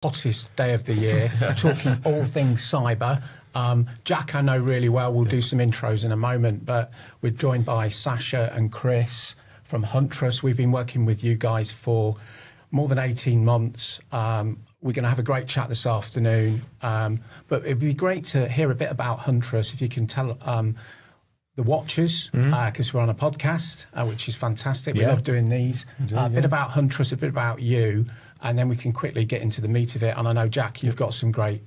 hottest day of the year, talking all things cyber. Jack, I know really well. We'll do some intros in a moment, but we're joined by Sasha and Chris from Huntress. We've been working with you guys for more than 18 months. We're going to have a great chat this afternoon, but it'd be great to hear a bit about Huntress. If you can tell the watchers, because we're on a podcast, which is fantastic. We love doing these. A bit about Huntress, a bit about you, and then we can quickly get into the meat of it. And I know, Jack, you've got some great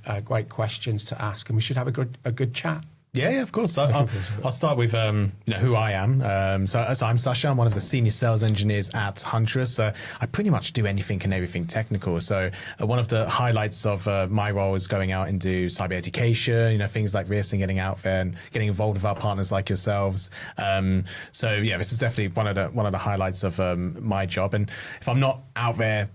questions to ask, and we should have a good chat. Yeah, of course. I'll start with who I am. So I'm Sasha. I'm one of the senior sales engineers at Huntress. I pretty much do anything and everything technical. So one of the highlights of my role is going out and do cyber education, things like this, and getting out there and getting involved with our partners like yourselves. This is definitely one of the highlights of my job. And if I'm not out there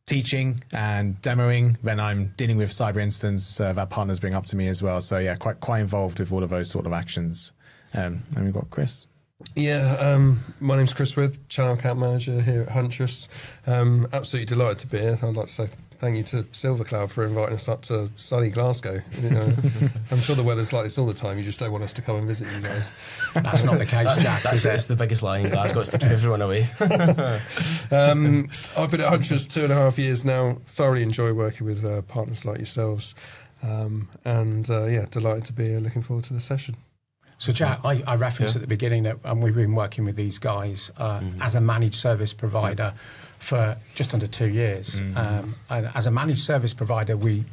teaching and demoing, then I'm dealing with cyber incidents that partners bring up to me as well. So yeah, quite involved with all of those sort of actions. And we've got Chris. Yeah, my name's Chris With, Channel Account Manager here at Huntress. Absolutely delighted to be here. I'd like to say thank you to Silvercloud for inviting us up to sunny Glasgow. I'm sure the weather's like this all the time. You just don't want us to come and visit you guys. That's not the case, Jack. It's the biggest lie in Glasgow. It's to keep everyone away. I've been at Huntress 2.5 years now. Thoroughly enjoy working with partners like yourselves. Delighted to be here. Looking forward to the session. So, Jack, I referenced at the beginning that we've been working with these guys as a managed service provider for just under 2 years. And as a managed service provider, we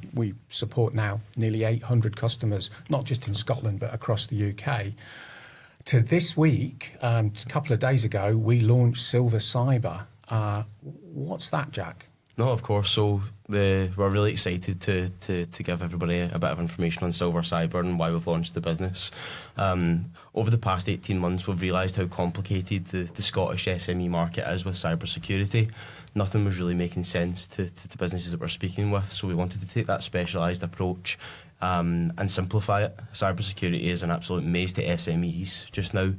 support now nearly 800 customers, not just in Scotland, but across the UK. To this week, a couple of days ago, we launched Silver Cyber. What's that, Jack? No, of course. So we're really excited to give everybody a bit of information on Silver Cyber and why we've launched the business. Over the past 18 months, we've realised how complicated the Scottish SME market is with cybersecurity. Nothing was really making sense to the businesses that we're speaking with, so we wanted to take that specialised approach and simplify it. Cybersecurity is an absolute maze to SMEs just now,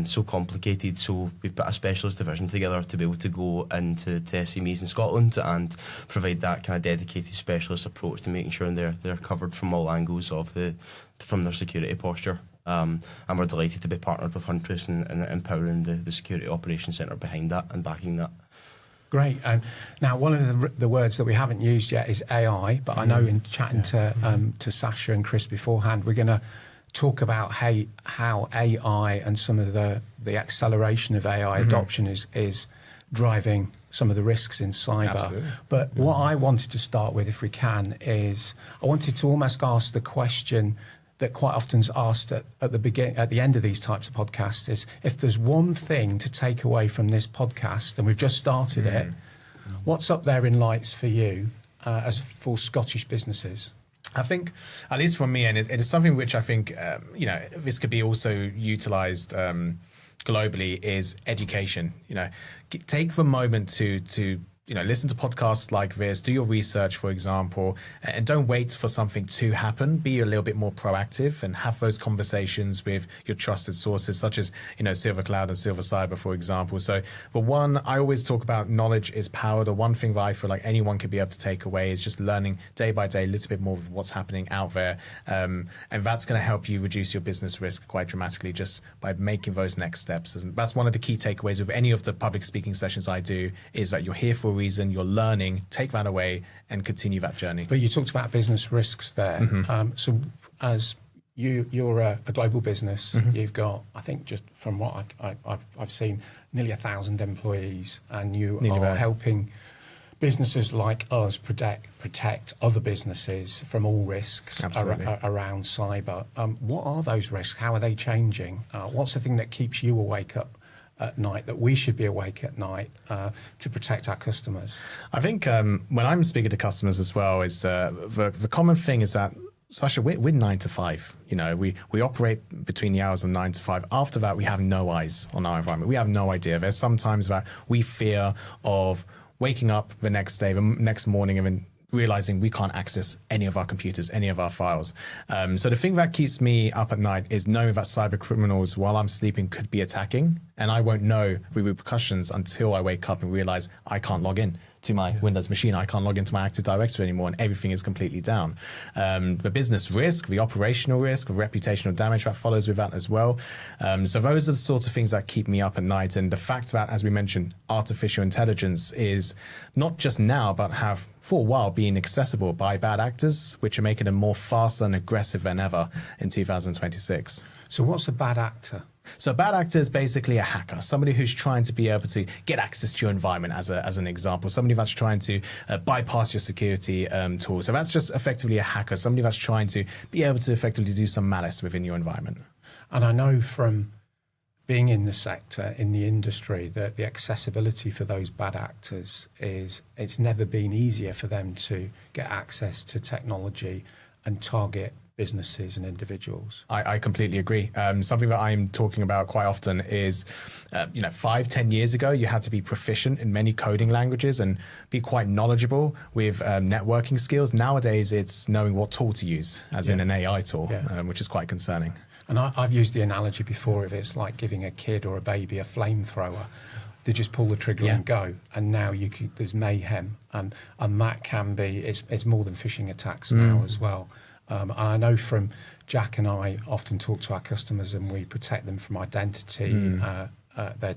so complicated. So we've put a specialist division together to be able to go into SMEs in Scotland and provide that kind of dedicated specialist approach to making sure they're covered from all angles from their security posture. And we're delighted to be partnered with Huntress and empowering the security operations centre behind that and backing that. Great. And now, one of the words that we haven't used yet is AI, but I know in chatting to Sasha and Chris beforehand, we're going to talk about how AI and some of the acceleration of AI adoption is driving some of the risks in cyber. Absolutely. But what I wanted to start with, if we can, is I wanted to almost ask the question that quite often is asked at the end of these types of podcasts is, if there's one thing to take away from this podcast, and we've just started it, what's up there in lights for you as for Scottish businesses? I think, at least for me, and it is something which I think, this could be also utilised globally, is education. Take the moment to listen to podcasts like this, do your research, for example, and don't wait for something to happen. Be a little bit more proactive and have those conversations with your trusted sources, such as, Silvercloud and Silver Cyber, for example. So the one, I always talk about knowledge is power. The one thing that I feel like anyone could be able to take away is just learning day by day a little bit more of what's happening out there. And that's going to help you reduce your business risk quite dramatically just by making those next steps. And that's one of the key takeaways with any of the public speaking sessions I do, is that you're here for reason, you're learning, take that away and continue that journey. But you talked about business risks there. So as you're a global business, you've got, I think just from what I've seen, nearly 1,000 employees, and you are helping businesses like us protect other businesses from all risks around cyber. What are those risks? How are they changing? What's the thing that keeps you awake up at night, that we should be awake at night to protect our customers? I think when I'm speaking to customers as well, is the common thing is that, Sasha, we're 9 to 5. We operate between the hours of 9 to 5. After that, we have no eyes on our environment. We have no idea. There's sometimes that we fear of waking up the next day, the next morning, and then realizing we can't access any of our computers, any of our files. So the thing that keeps me up at night is knowing that cyber criminals, while I'm sleeping, could be attacking, and I won't know the repercussions until I wake up and realize I can't log in to my Windows machine. I can't log into my Active Directory anymore, and everything is completely down. The business risk, the operational risk, reputational damage that follows with that as well. So those are the sorts of things that keep me up at night. And the fact that, as we mentioned, artificial intelligence is not just now, but have for a while being accessible by bad actors, which are making them more faster and aggressive than ever in 2026. So what's a bad actor? So a bad actor is basically a hacker, somebody who's trying to be able to get access to your environment, as an example, somebody that's trying to bypass your security tool. So that's just effectively a hacker, somebody that's trying to be able to effectively do some malice within your environment. And I know from being in the sector, in the industry, that the accessibility for those bad actors it's never been easier for them to get access to technology and target businesses and individuals. I completely agree. Something that I'm talking about quite often is, 5-10 years ago, you had to be proficient in many coding languages and be quite knowledgeable with networking skills. Nowadays, it's knowing what tool to use, as in an AI tool, which is quite concerning. And I've used the analogy before of it's like giving a kid or a baby a flamethrower. They just pull the trigger and go, and now there's mayhem, and that can be it's more than phishing attacks now as well. And I know from Jack and I often talk to our customers, and we protect them from identity,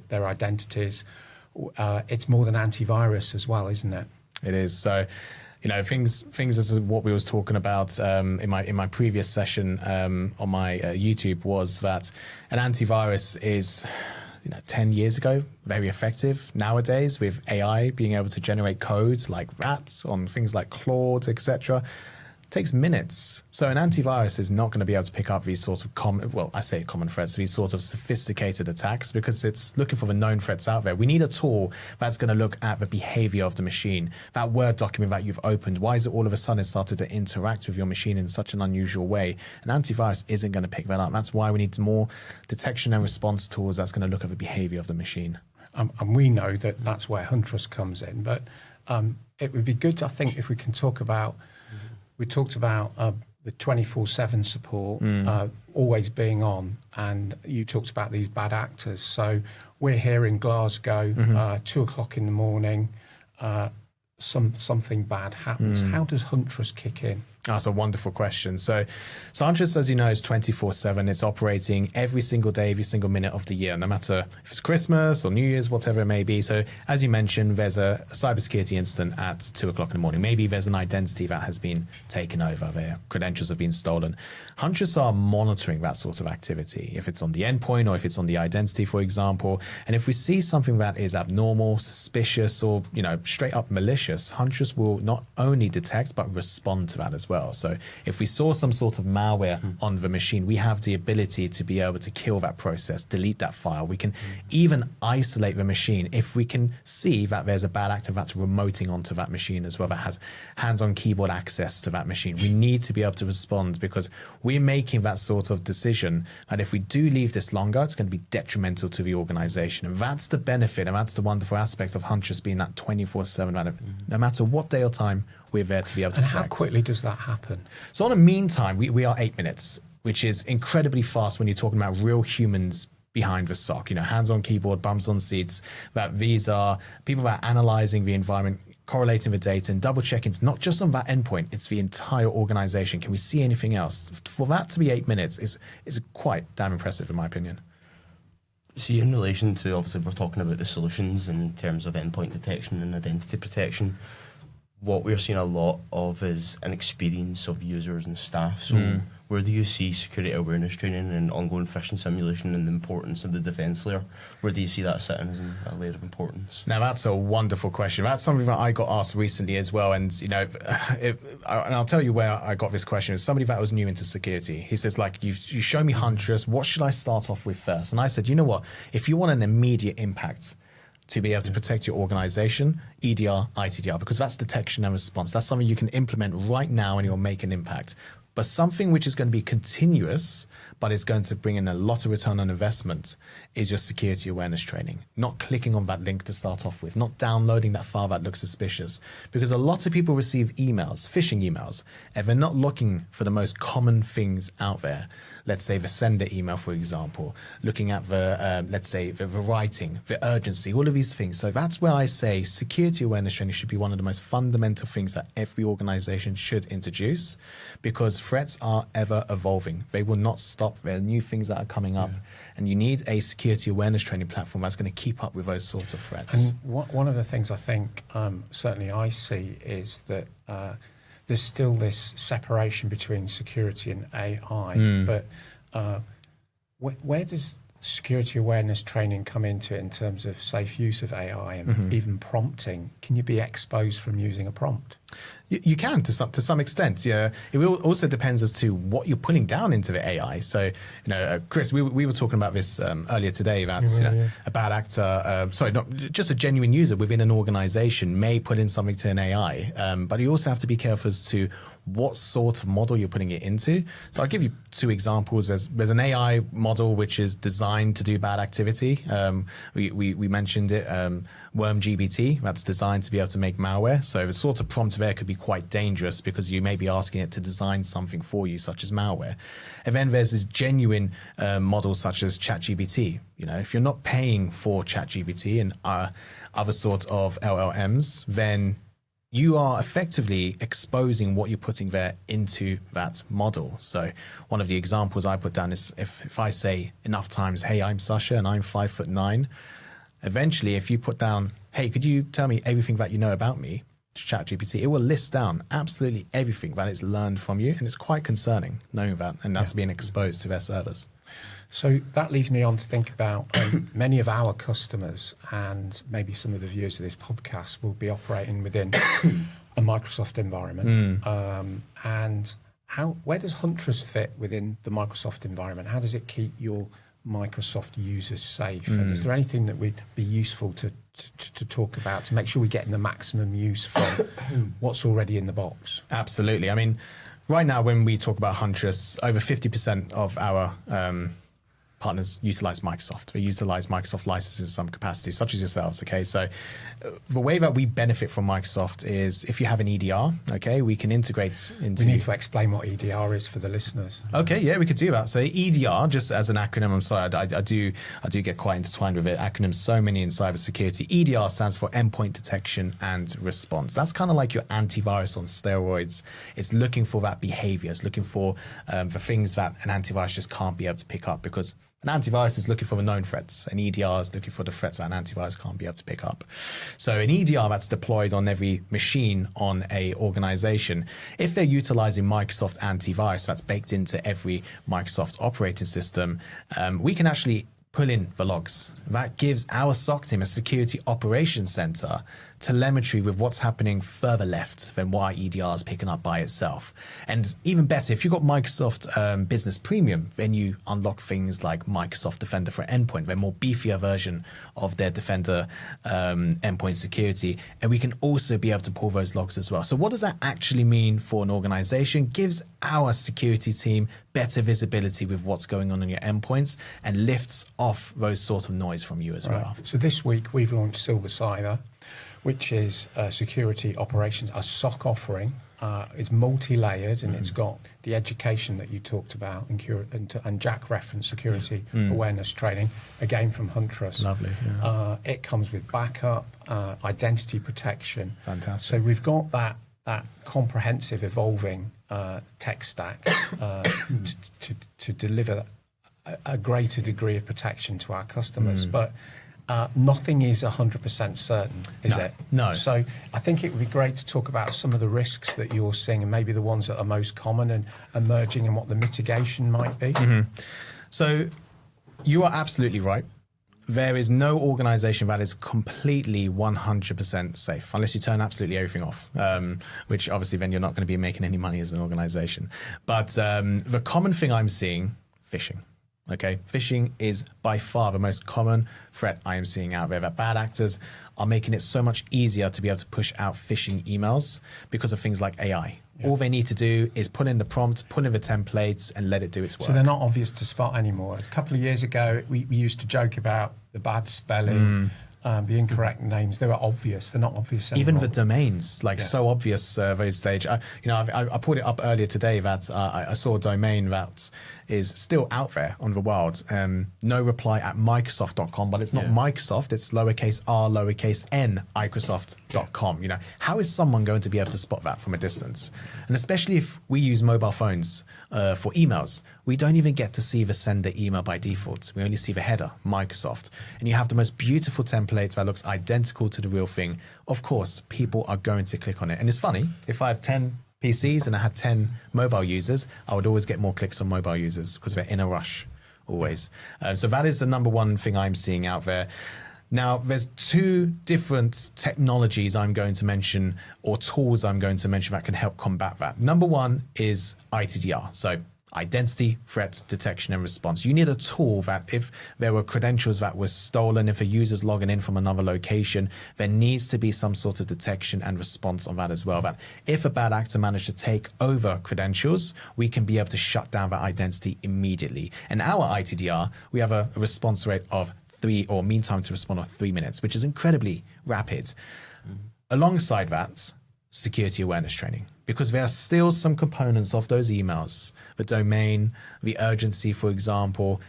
their identities. It's more than antivirus as well, isn't it? It is. So, things as what we was talking about in my previous session on my YouTube was that an antivirus is 10 years ago very effective. Nowadays, with AI being able to generate codes like rats on things like Claude, etc., takes minutes. So an antivirus is not going to be able to pick up these sorts of common threats, these sorts of sophisticated attacks, because it's looking for the known threats out there. We need a tool that's going to look at the behavior of the machine. That Word document that you've opened, why is it all of a sudden started to interact with your machine in such an unusual way? An antivirus isn't going to pick that up. That's why we need more detection and response tools that's going to look at the behavior of the machine. And we know that that's where Huntress comes in. But it would be good, I think, if we can talk about we talked about the 24/7 support always being on, and you talked about these bad actors. So we're here in Glasgow, 2:00 in the morning, something bad happens. How does Huntress kick in? That's a wonderful question. So Huntress, as you know, is 24/7. It's operating every single day, every single minute of the year, no matter if it's Christmas or New Year's, whatever it may be. So as you mentioned, there's a cybersecurity incident at 2:00 in the morning. Maybe there's an identity that has been taken over, their credentials have been stolen. Huntress are monitoring that sort of activity, if it's on the endpoint or if it's on the identity, for example. And if we see something that is abnormal, suspicious, or straight up malicious, Huntress will not only detect but respond to that as well. So if we saw some sort of malware on the machine, we have the ability to be able to kill that process, delete that file. We can even isolate the machine if we can see that there's a bad actor that's remoting onto that machine as well, that has hands-on keyboard access to that machine. We need to be able to respond, because we're making that sort of decision that if we do leave this longer, it's going to be detrimental to the organization. And that's the benefit, and that's the wonderful aspect of Huntress being that 24/7, no matter what day or time, we're there to be able to protect. And how quickly does that happen? So on a mean time, we are 8 minutes, which is incredibly fast when you're talking about real humans behind the SOC, hands on keyboard, bums on seats, that these are people that are analyzing the environment, correlating the data and double checking. It's not just on that endpoint, it's the entire organization. Can we see anything else? For that to be 8 minutes is quite damn impressive in my opinion. See, in relation to, obviously we're talking about the solutions in terms of endpoint detection and identity protection, what we're seeing a lot of is an experience of users and staff. So where do you see security awareness training and ongoing phishing simulation and the importance of the defence layer? Where do you see that sitting as a layer of importance? Now, that's a wonderful question. That's something that I got asked recently as well. And, and I'll tell you where I got this question. It's somebody that was new into security. He says, you show me Huntress, what should I start off with first? And I said, you know what? If you want an immediate impact to be able to protect your organization, EDR, ITDR, because that's detection and response. That's something you can implement right now and you'll make an impact. But something which is going to be continuous, but is going to bring in a lot of return on investment, is your security awareness training. Not clicking on that link to start off with, not downloading that file that looks suspicious. Because a lot of people receive emails, phishing emails, and they're not looking for the most common things out there. Let's say the sender email, for example, looking at the, let's say, the writing, the urgency, all of these things. So that's where I say security awareness training should be one of the most fundamental things that every organization should introduce, because threats are ever evolving. They will not stop. There are new things that are coming up, and you need a security awareness training platform that's going to keep up with those sorts of threats. And one of the things I think, certainly I see, is that there's still this separation between security and AI, but where does security awareness training come into it in terms of safe use of AI and even prompting? Can you be exposed from using a prompt? You can to some extent. Yeah, it will also depends as to what you're putting down into the AI. So, Chris, we were talking about this earlier today. About a bad actor, not just a genuine user within an organization may put in something to an AI, but you also have to be careful as to what sort of model you're putting it into. So I'll give you two examples. There's an AI model which is designed to do bad activity. We mentioned it, WormGBT, that's designed to be able to make malware. So the sort of prompt there could be quite dangerous because you may be asking it to design something for you, such as malware. And then there's this genuine model such as ChatGPT. If you're not paying for ChatGPT and other sorts of LLMs, then you are effectively exposing what you're putting there into that model. So one of the examples I put down is if I say enough times, hey, I'm Sasha and I'm 5'9", eventually if you put down, hey, could you tell me everything that you know about me, to ChatGPT, it will list down absolutely everything that it's learned from you. And it's quite concerning knowing that, and that's being exposed to their servers. So that leads me on to think about many of our customers, and maybe some of the viewers of this podcast will be operating within a Microsoft environment. And where does Huntress fit within the Microsoft environment? How does it keep your Microsoft users safe? And is there anything that would be useful to talk about to make sure we're getting the maximum use from what's already in the box? Absolutely. I mean, right now, when we talk about Huntress, over 50% of our partners utilize Microsoft. They utilize Microsoft licenses in some capacity, such as yourselves. Okay, so the way that we benefit from Microsoft is if you have an EDR, okay, we can integrate into. We need to explain what EDR is for the listeners. Okay, yeah, we could do that. So EDR, just as an acronym, I'm sorry, I do get quite intertwined with it. Acronyms, so many in cybersecurity. EDR stands for Endpoint Detection and Response. That's kind of like your antivirus on steroids. It's looking for that behavior. It's looking for the things that an antivirus just can't be able to pick up, because an antivirus is looking for the known threats. An EDR is looking for the threats that an antivirus can't be able to pick up. So an EDR that's deployed on every machine on a organization, if they're utilizing Microsoft antivirus that's baked into every Microsoft operating system, we can actually pull in the logs. That gives our SOC team, a security operations center, telemetry with what's happening further left than what EDR is picking up by itself. And even better, if you've got Microsoft Business Premium, then you unlock things like Microsoft Defender for Endpoint, the more beefier version of their Defender endpoint security. And we can also be able to pull those logs as well. So what does that actually mean for an organization? Gives our security team better visibility with what's going on your endpoints and lifts off those sort of noise from you as well. So this week we've launched Silver Cyber, which is security operations, a SOC offering. It's multi-layered, and it's got the education that you talked about, and Jack referenced security awareness training, again from Huntress. Lovely. Yeah. It comes with backup, identity protection. Fantastic. So we've got that comprehensive, evolving tech stack to deliver a greater degree of protection to our customers. But nothing is 100% certain, is it? No. So I think it would be great to talk about some of the risks that you're seeing, and maybe the ones that are most common and emerging, and what the mitigation might be. So you are absolutely right. There is no organization that is completely 100% safe unless you turn absolutely everything off, which obviously then you're not going to be making any money as an organization. But the common thing I'm seeing, phishing. Okay, phishing is by far the most common threat I am seeing out there, that bad actors are making it so much easier to be able to push out phishing emails because of things like AI. All they need to do is put in the prompt, put in the templates, and let it do its work. So they're not obvious to spot anymore. A couple of years ago, we used to joke about the bad spelling, the incorrect names. They were obvious. They're not obvious anymore. Even the domains, so obvious those stage. I pulled it up earlier today that I saw a domain that is still out there on the world. No reply at Microsoft.com, but it's not Microsoft. It's lowercase r, lowercase n, Microsoft.com. How is someone going to be able to spot that from a distance? And especially if we use mobile phones for emails, we don't even get to see the sender email by default. We only see the header, Microsoft. And you have the most beautiful template that looks identical to the real thing. Of course, people are going to click on it. And it's funny, if I have 10 PCs and I had 10 mobile users, I would always get more clicks on mobile users because they're in a rush, always. So that is the number one thing I'm seeing out there. Now, there's two different technologies I'm going to mention, or tools I'm going to mention that can help combat that. Number one is ITDR, so Identity Threat Detection and Response. You need a tool that if there were credentials that were stolen, if a user's logging in from another location, there needs to be some sort of detection and response on that as well. That if a bad actor managed to take over credentials, we can be able to shut down that identity immediately. And our ITDR, we have a response rate of mean time to respond of 3 minutes, which is incredibly rapid. Alongside that, security awareness training, because there are still some components of those emails, the domain, the urgency, for example,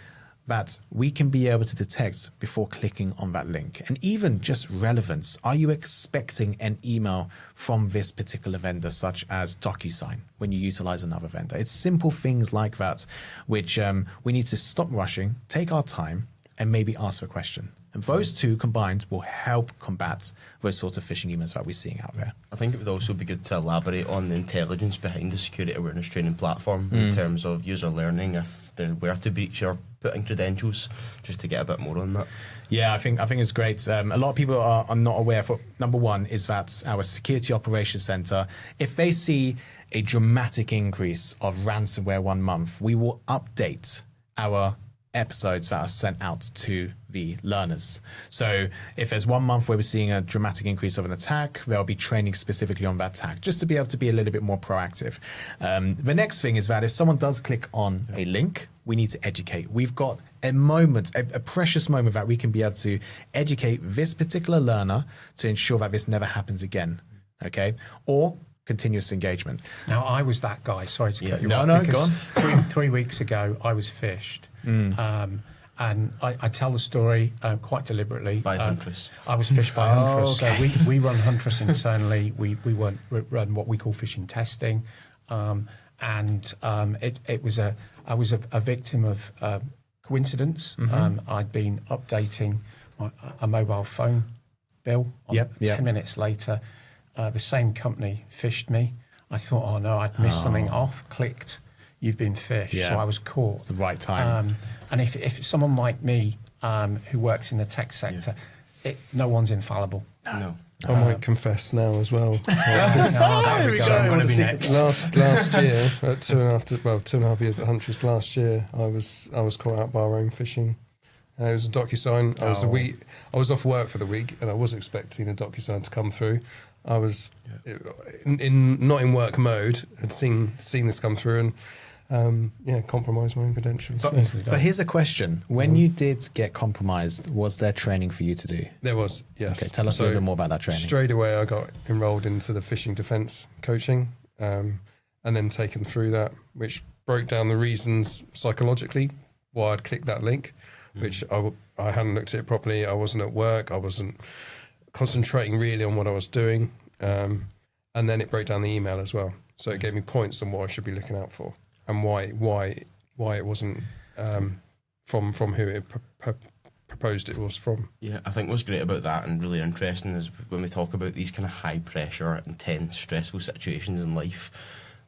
that we can be able to detect before clicking on that link. And even just relevance. Are you expecting an email from this particular vendor, such as DocuSign, when you utilize another vendor? It's simple things like that, which we need to stop rushing, take our time, and maybe ask the question. And those two combined will help combat those sorts of phishing emails that we're seeing out there. I think it would also be good to elaborate on the intelligence behind the security awareness training platform in terms of user learning, if they were to breach or put in credentials, just to get a bit more on that. Yeah, I think it's great. A lot of people are not aware. Number one is that our Security Operations Center, if they see a dramatic increase of ransomware 1 month, we will update our episodes that are sent out to the learners. So if there's 1 month where we're seeing a dramatic increase of an attack, there'll be training specifically on that attack, just to be able to be a little bit more proactive. The next thing is that if someone does click on a link, we need to educate. We've got a moment, a precious moment that we can be able to educate this particular learner to ensure that this never happens again. Okay? Or continuous engagement. Now, I was that guy. Sorry to cut you off. No, because go on. 3 weeks ago, I was phished. And I tell the story quite deliberately. By Huntress. I was phished by Huntress. Okay. So we run Huntress internally. We run what we call phishing testing. It was I was a victim of coincidence. I'd been updating a mobile phone bill. 10 minutes later, the same company phished me. I thought, oh no, I'd missed something off. Clicked, you've been phished. Yeah. So I was caught. It's the right time. And if someone like me, who works in the tech sector, no one's infallible. No. I might confess now as well. There we go. I'm going to be next. Last year, at 2.5 years at Huntress, last year, I was caught out by our own phishing. It was a DocuSign. I was off work for the week, and I was expecting a DocuSign to come through. I was not in work mode. Had seen this come through, and compromised my own credentials. But here's a question: when you did get compromised, was there training for you to do? There was, yes. Okay, tell us a little bit more about that training. Straight away, I got enrolled into the phishing defense coaching, and then taken through that, which broke down the reasons psychologically why I'd clicked that link, which I hadn't looked at it properly. I wasn't at work. I wasn't concentrating really on what I was doing, and then it broke down the email as well. So it gave me points on what I should be looking out for, and why it wasn't from who it proposed it was from. Yeah, I think what's great about that and really interesting is when we talk about these kind of high pressure, intense, stressful situations in life.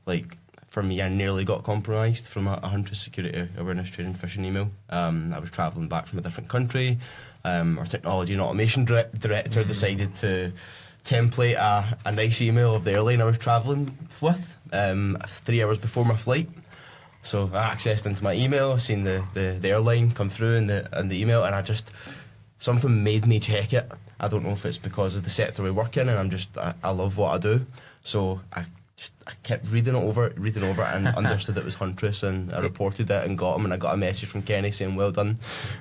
Like for me, I nearly got compromised from a Huntress security awareness training phishing email. I was travelling back from a different country. Our technology and automation director decided to template a nice email of the airline I was travelling with 3 hours before my flight. So I accessed into my email, seen the airline come through in the email, and something made me check it. I don't know if it's because of the sector we work in, and I love what I do. So I kept reading it over and understood it was Huntress, and I reported it and got him, and I got a message from Kenny saying well done, and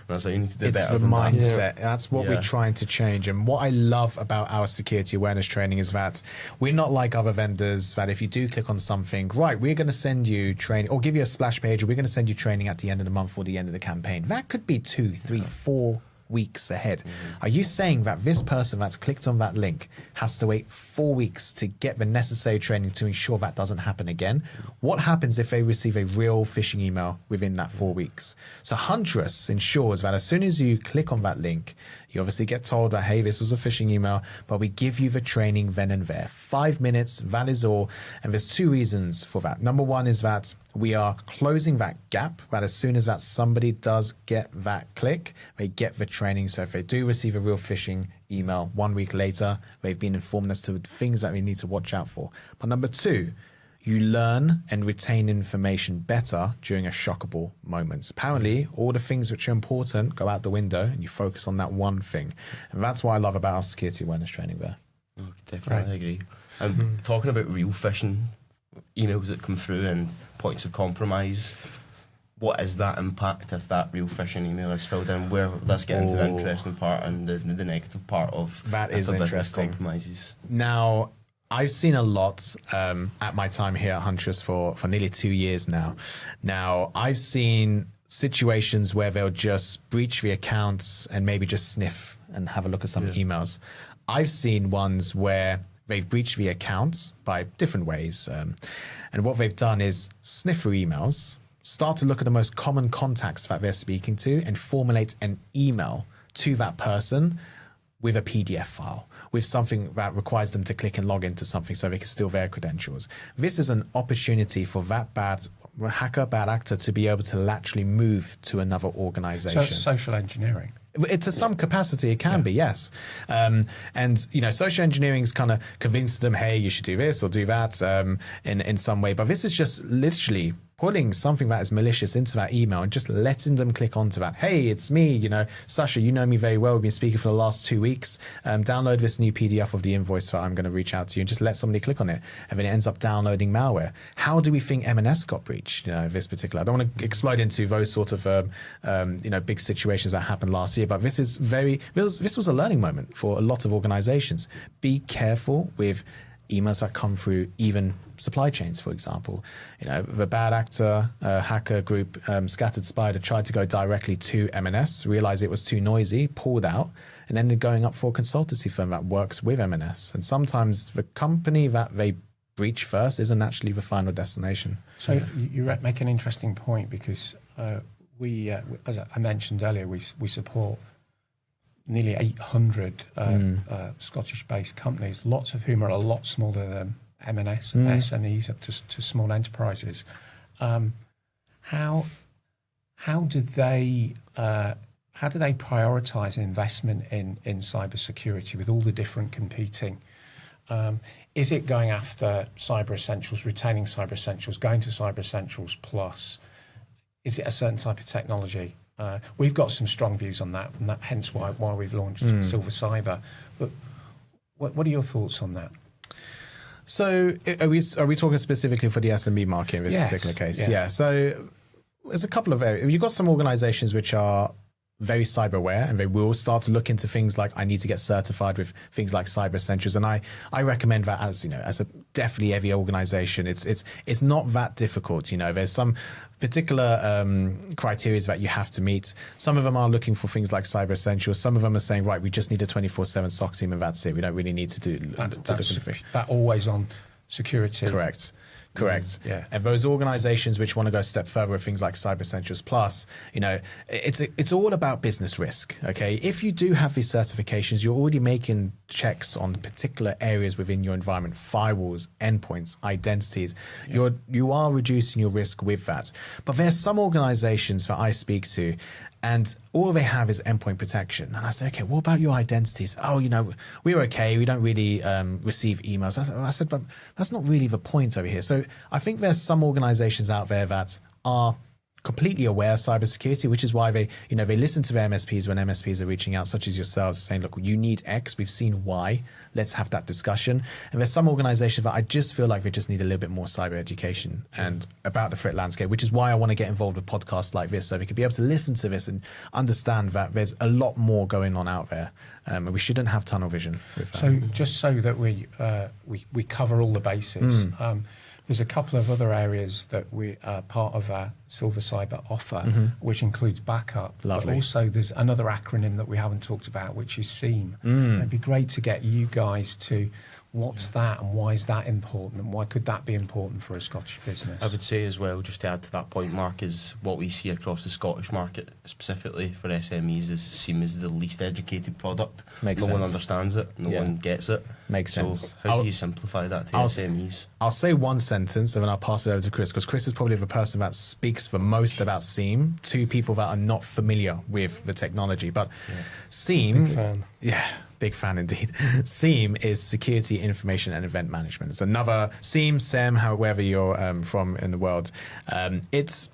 I was like, you need to do better. It's the than that. mindset. That's what we're trying to change. And what I love about our security awareness training is that we're not like other vendors that if you do click on something, right, we're going to send you training or give you a splash page, or we're going to send you training at the end of the month or the end of the campaign. That could be 2, 3, 4 weeks ahead. Are you saying that this person that's clicked on that link has to wait 4 weeks to get the necessary training to ensure that doesn't happen again? What happens if they receive a real phishing email within that 4 weeks? So Huntress ensures that as soon as you click on that link, you obviously get told that, hey, this was a phishing email, but we give you the training then and there. 5 minutes, that is all. And there's 2 reasons for that. Number one is that we are closing that gap, that as soon as that somebody does get that click, they get the training. So if they do receive a real phishing email 1 week later, they've been informed as to the things that we need to watch out for. But number 2, you learn and retain information better during a shockable moment. Apparently, all the things which are important go out the window and you focus on that one thing. And that's what I love about our security awareness training there. Oh, definitely agree. And talking about real phishing emails that come through and points of compromise, what is that impact if that real phishing email is filled in? Let's get into the interesting part and the negative part of that is interesting. Compromises. Now, I've seen a lot at my time here at Huntress for nearly 2 years now. Now, I've seen situations where they'll just breach the accounts and maybe just sniff and have a look at some emails. I've seen ones where they've breached the accounts by different ways. And what they've done is sniff through emails, start to look at the most common contacts that they're speaking to, and formulate an email to that person with a PDF file, with something that requires them to click and log into something so they can steal their credentials. This is an opportunity for that bad actor to be able to actually move to another organization. So social engineering. To some capacity, it can be, yes. And, social engineering's kind of convinced them, hey, you should do this or do that in some way. But this is just literally pulling something that is malicious into that email and just letting them click onto that. Hey, it's me, Sasha, you know me very well. We've been speaking for the last 2 weeks. Download this new PDF of the invoice that I'm going to reach out to you, and just let somebody click on it. And then it ends up downloading malware. How do we think M&S got breached, this particular? I don't want to explode into those sort of, big situations that happened last year, but this was a learning moment for a lot of organizations. Be careful with emails that come through even supply chains, for example. The bad actor, hacker group, Scattered Spider, tried to go directly to M&S, realized it was too noisy, pulled out, and ended going up for a consultancy firm that works with M&S. And sometimes the company that they breach first isn't actually the final destination. So you make an interesting point, because we, as I mentioned earlier, we support nearly 800 Scottish-based companies, lots of whom are a lot smaller than M&S and SMEs up to small enterprises. How do they prioritise investment in cybersecurity with all the different competing? Is it going after Cyber Essentials, retaining Cyber Essentials, going to Cyber Essentials Plus? Is it a certain type of technology? We've got some strong views on that, and that hence why we've launched Silver Cyber. But what are your thoughts on that? So are we talking specifically for the SMB market in this particular case? Yeah. So there's a couple of areas. You've got some organizations which are very cyber aware, and they will start to look into things like, I need to get certified with things like Cyber Essentials. And I recommend that as a definitely every organization. It's not that difficult. There's some particular criteria that you have to meet. Some of them are looking for things like Cyber Essentials. Some of them are saying, right, we just need a 24/7 SOC team and that's it. We don't really need to do that always on security. Correct. Yeah. And those organizations which want to go a step further with things like Cyber Essentials Plus, it's all about business risk. Okay. If you do have these certifications, you're already making checks on particular areas within your environment, firewalls, endpoints, identities. You are reducing your risk with that. But there's some organizations that I speak to, and all they have is endpoint protection. And I say, okay, what about your identities? Oh, we're okay. We don't really receive emails. I said, but that's not really the point over here. So I think there's some organizations out there that are completely aware of cybersecurity, which is why they listen to their MSPs when MSPs are reaching out, such as yourselves, saying, look, you need X, we've seen Y, let's have that discussion. And there's some organizations that I just feel like they just need a little bit more cyber education and about the threat landscape, which is why I want to get involved with podcasts like this, so they could be able to listen to this and understand that there's a lot more going on out there. And we shouldn't have tunnel vision with that. So just so that we cover all the bases, there's a couple of other areas that we are part of our Silver Cyber offer, which includes backup. Lovely. But also there's another acronym that we haven't talked about, which is SEAM. It'd be great to get you guys to what's that and why is that important and why could that be important for a Scottish business? I would say as well, just to add to that point, Mark, is what we see across the Scottish market, specifically for SMEs, is SEAM is the least educated product. Makes no sense. one understands it, no one gets it. Makes so sense. How do you simplify that to SMEs? I'll say one sentence and then I'll pass it over to Chris, because Chris is probably the person that speaks the most about SEAM to people that are not familiar with the technology. But SEAM, Big fan. yeah, big fan indeed. SEAM is Security, Information and Event Management. It's another SEAM, SEM, however you're from in the world. It's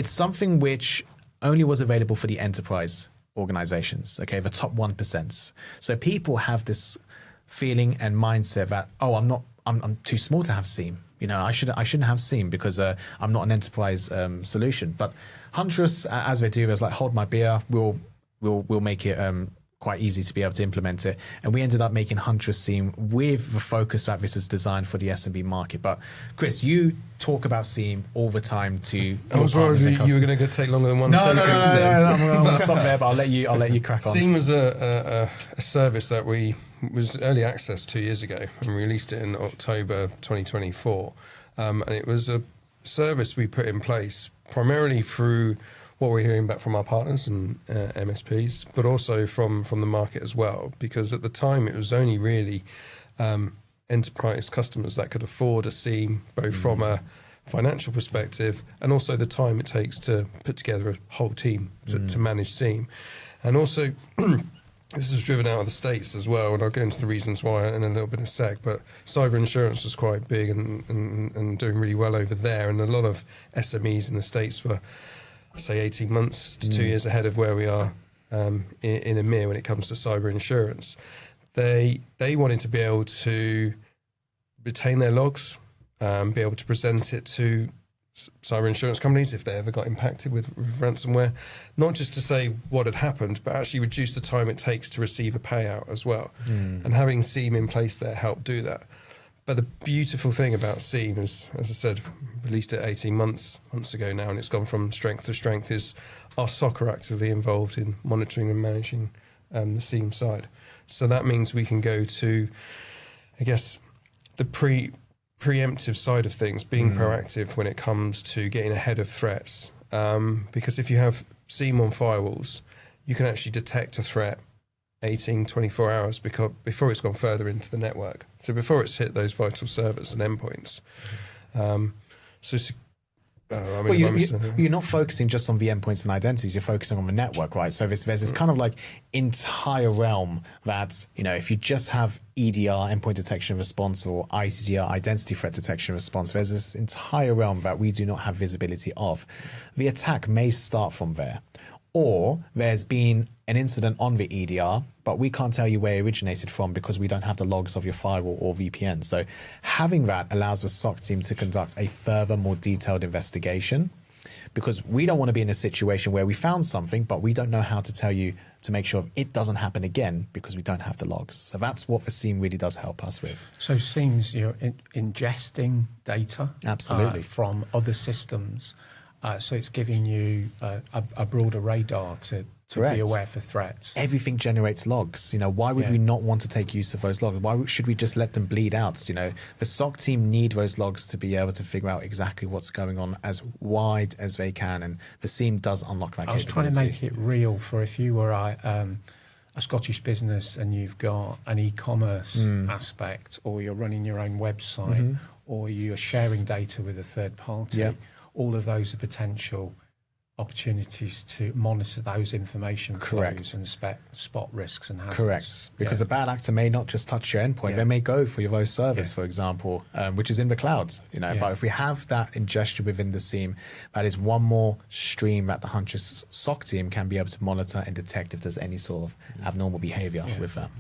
something which only was available for the enterprise organizations, okay, the top 1%. So people have this feeling and mindset that, oh, I'm too small to have SEAM. You know, I shouldn't have SEAM because I'm not an enterprise solution. But Huntress, as they do, is like, hold my beer. We'll make it quite easy to be able to implement it. And we ended up making Huntress SEAM with the focus that this is designed for the SMB market. But Chris, you talk about SEAM all the time to. I was worried you were going to take longer than one sentence. No, I'm going to stop there. But I'll let you crack on. SEAM was a service that was early access 2 years ago, and we released it in October 2024. And it was a service we put in place primarily through what we're hearing back from our partners and MSPs, but also from the market as well, because at the time it was only really enterprise customers that could afford a SEAM, both from a financial perspective and also the time it takes to put together a whole team to manage SEAM. And also, this was driven out of the States as well, and I'll go into the reasons why in a little bit in a sec, but cyber insurance was quite big and doing really well over there, and a lot of SMEs in the States were, say, 18 months to 2 years ahead of where we are in EMEA when it comes to cyber insurance. They wanted to be able to retain their logs, be able to present it to cyber insurance companies if they ever got impacted with ransomware, not just to say what had happened, but actually reduce the time it takes to receive a payout as well. And having SEAM in place there helped do that. But the beautiful thing about SEAM is, as I said, released it 18 months ago now, and it's gone from strength to strength, is our SOC are actively involved in monitoring and managing the SEAM side. So that means we can go to, I guess, the preemptive side of things, being proactive when it comes to getting ahead of threats. Because if you have SEAM on firewalls, you can actually detect a threat 18, 24 hours before it's gone further into the network. So before it's hit those vital servers and endpoints. You're not focusing just on the endpoints and identities, you're focusing on the network, right? So there's this kind of like entire realm that, you know, if you just have EDR, endpoint detection response, or ITDR, identity threat detection response, there's this entire realm that we do not have visibility of. The attack may start from there. Or there's been an incident on the EDR, but we can't tell you where it originated from because we don't have the logs of your firewall or VPN. So having that allows the SOC team to conduct a further, more detailed investigation, because we don't want to be in a situation where we found something, but we don't know how to tell you to make sure it doesn't happen again because we don't have the logs. So that's what the SEAM really does help us with. So SEAM's, you're ingesting data Absolutely. From other systems. So it's giving you a broader radar to Correct. be aware for threats. Everything generates logs. You know, why would we not want to take use of those logs? Why should we just let them bleed out? You know, the SOC team need those logs to be able to figure out exactly what's going on as wide as they can, and the SEAM does unlock that capability. I was trying to make it real for if you were a Scottish business and you've got an e-commerce aspect, or you're running your own website, or you're sharing data with a third party. Yeah. All of those are potential opportunities to monitor those information Correct. flows and spot risks and hazards. Correct, because a bad actor may not just touch your endpoint; they may go for your voice service, for example, which is in the clouds. But if we have that ingestion within the SIEM, that is one more stream that the Huntress SOC team can be able to monitor and detect if there's any sort of abnormal behaviour with that.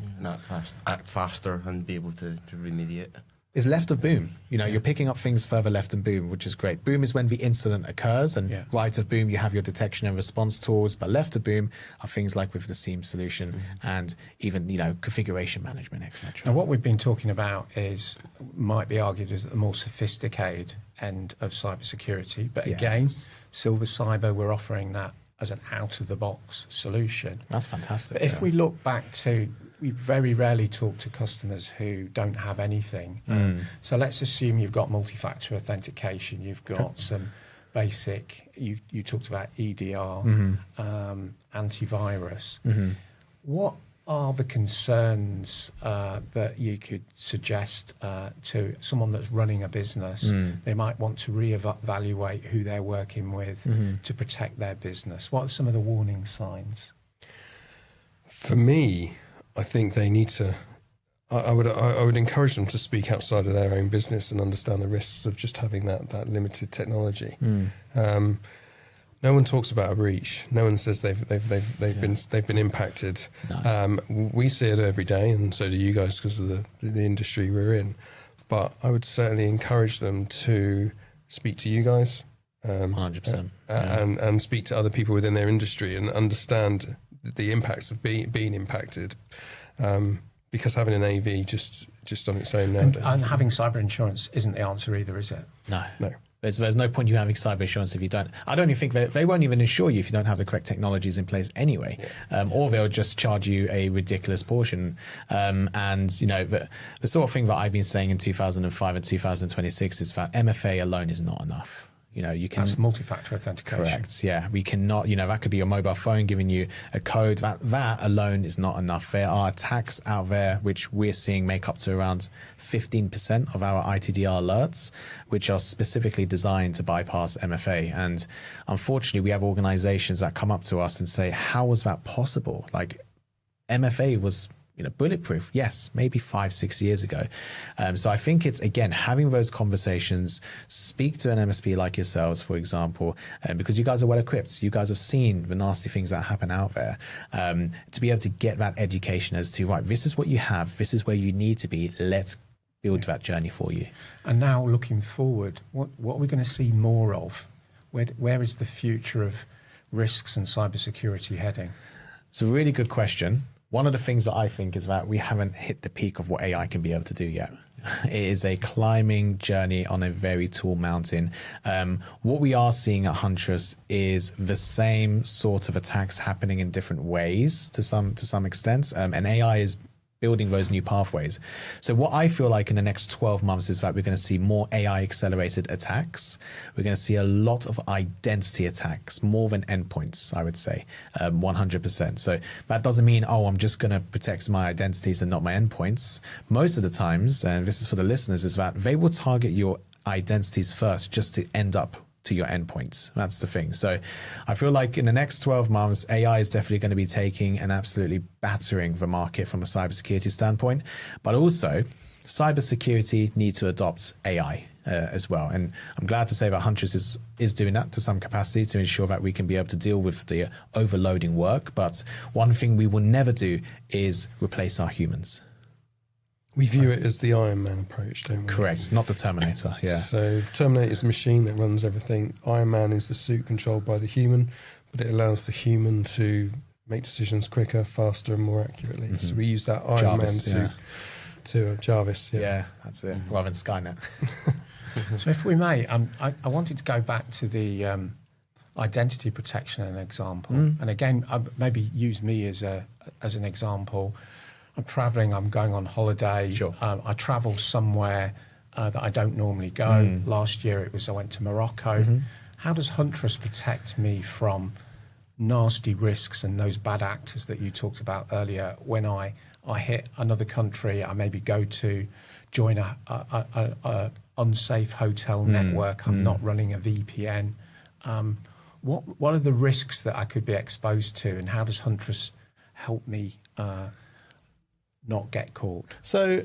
Act faster and be able to remediate. Is left of boom. You're picking up things further left of boom, which is great. Boom is when the incident occurs, and right of boom, you have your detection and response tools. But left of boom are things like with the SIEM solution and even, configuration management, etc. And what we've been talking about might be argued as the more sophisticated end of cybersecurity. But again, Silver Cyber, we're offering that as an out-of-the-box solution. That's fantastic. But if we look back to, we very rarely talk to customers who don't have anything. So let's assume you've got multi-factor authentication, you've got some basic, you talked about EDR, antivirus. What are the concerns that you could suggest to someone that's running a business? They might want to reevaluate who they're working with to protect their business. What are some of the warning signs? For me, I think they need to. I would encourage them to speak outside of their own business and understand the risks of just having that limited technology. No one talks about a breach. No one says they've been impacted. No. We see it every day, and so do you guys because of the industry we're in. But I would certainly encourage them to speak to you guys, 100%, and speak to other people within their industry and understand the impacts of being impacted, because having an AV just on its own nowadays. And having cyber insurance isn't the answer either, is it? No. There's no point you having cyber insurance if you don't. I don't even think they won't even insure you if you don't have the correct technologies in place anyway, or they'll just charge you a ridiculous portion. And the sort of thing that I've been saying in 2005 and 2026 is that MFA alone is not enough. You can. That's multi-factor authentication. Correct. Yeah, we cannot. That could be your mobile phone giving you a code. That alone is not enough. There are attacks out there which we're seeing make up to around 15% of our ITDR alerts, which are specifically designed to bypass MFA. And unfortunately, we have organizations that come up to us and say, "How was that possible?" Like MFA was bulletproof. Yes, maybe 5-6 years ago. So I think it's, again, having those conversations, speak to an MSP like yourselves, for example, because you guys are well equipped. You guys have seen the nasty things that happen out there, to be able to get that education as to, right, this is what you have, this is where you need to be, let's build that journey for you. And now looking forward, what are we going to see more of? Where is the future of risks and cybersecurity heading? It's a really good question. One of the things that I think is that we haven't hit the peak of what AI can be able to do yet. It is a climbing journey on a very tall mountain. What we are seeing at Huntress is the same sort of attacks happening in different ways to some extent, and AI is building those new pathways. So what I feel like in the next 12 months is that we're going to see more AI accelerated attacks. We're going to see a lot of identity attacks, more than endpoints, I would say, 100%. So that doesn't mean, I'm just going to protect my identities and not my endpoints. Most of the times, and this is for the listeners, is that they will target your identities first just to end up to your endpoints. That's the thing. So I feel like in the next 12 months, AI is definitely going to be taking and absolutely battering the market from a cybersecurity standpoint, but also cybersecurity need to adopt AI as well. And I'm glad to say that Huntress is doing that to some capacity to ensure that we can be able to deal with the overloading work. But one thing we will never do is replace our humans. We view it as the Iron Man approach, don't we? Correct, not the Terminator, yeah. So Terminator is the machine that runs everything. Iron Man is the suit controlled by the human, but it allows the human to make decisions quicker, faster, and more accurately. Mm-hmm. So we use that Iron Jarvis, Man suit to Jarvis. Yeah, that's it, rather than Skynet. So if we may, I wanted to go back to the identity protection as an example. And again, maybe use me as an example. I'm traveling, I'm going on holiday. Sure. I travel somewhere that I don't normally go. Last year I went to Morocco. How does Huntress protect me from nasty risks and those bad actors that you talked about earlier? When I hit another country, I maybe go to join a unsafe hotel network, I'm not running a VPN. what are the risks that I could be exposed to, and how does Huntress help me not get caught? So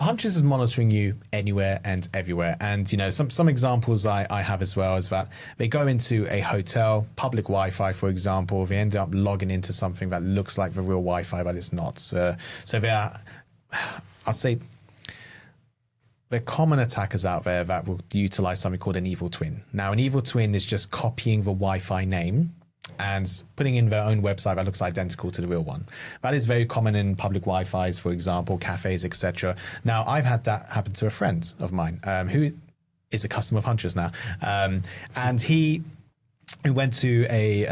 Huntress is monitoring you anywhere and everywhere. And, some examples I have as well is that they go into a hotel, public Wi-Fi, for example. They end up logging into something that looks like the real Wi-Fi, but it's not. So there are, I'll say, there are common attackers out there that will utilize something called an evil twin. Now, an evil twin is just copying the Wi-Fi name and putting in their own website that looks identical to the real one. That is very common in public Wi-Fis, for example, cafes, etc. Now, I've had that happen to a friend of mine who is a customer of Huntress now. And he went to a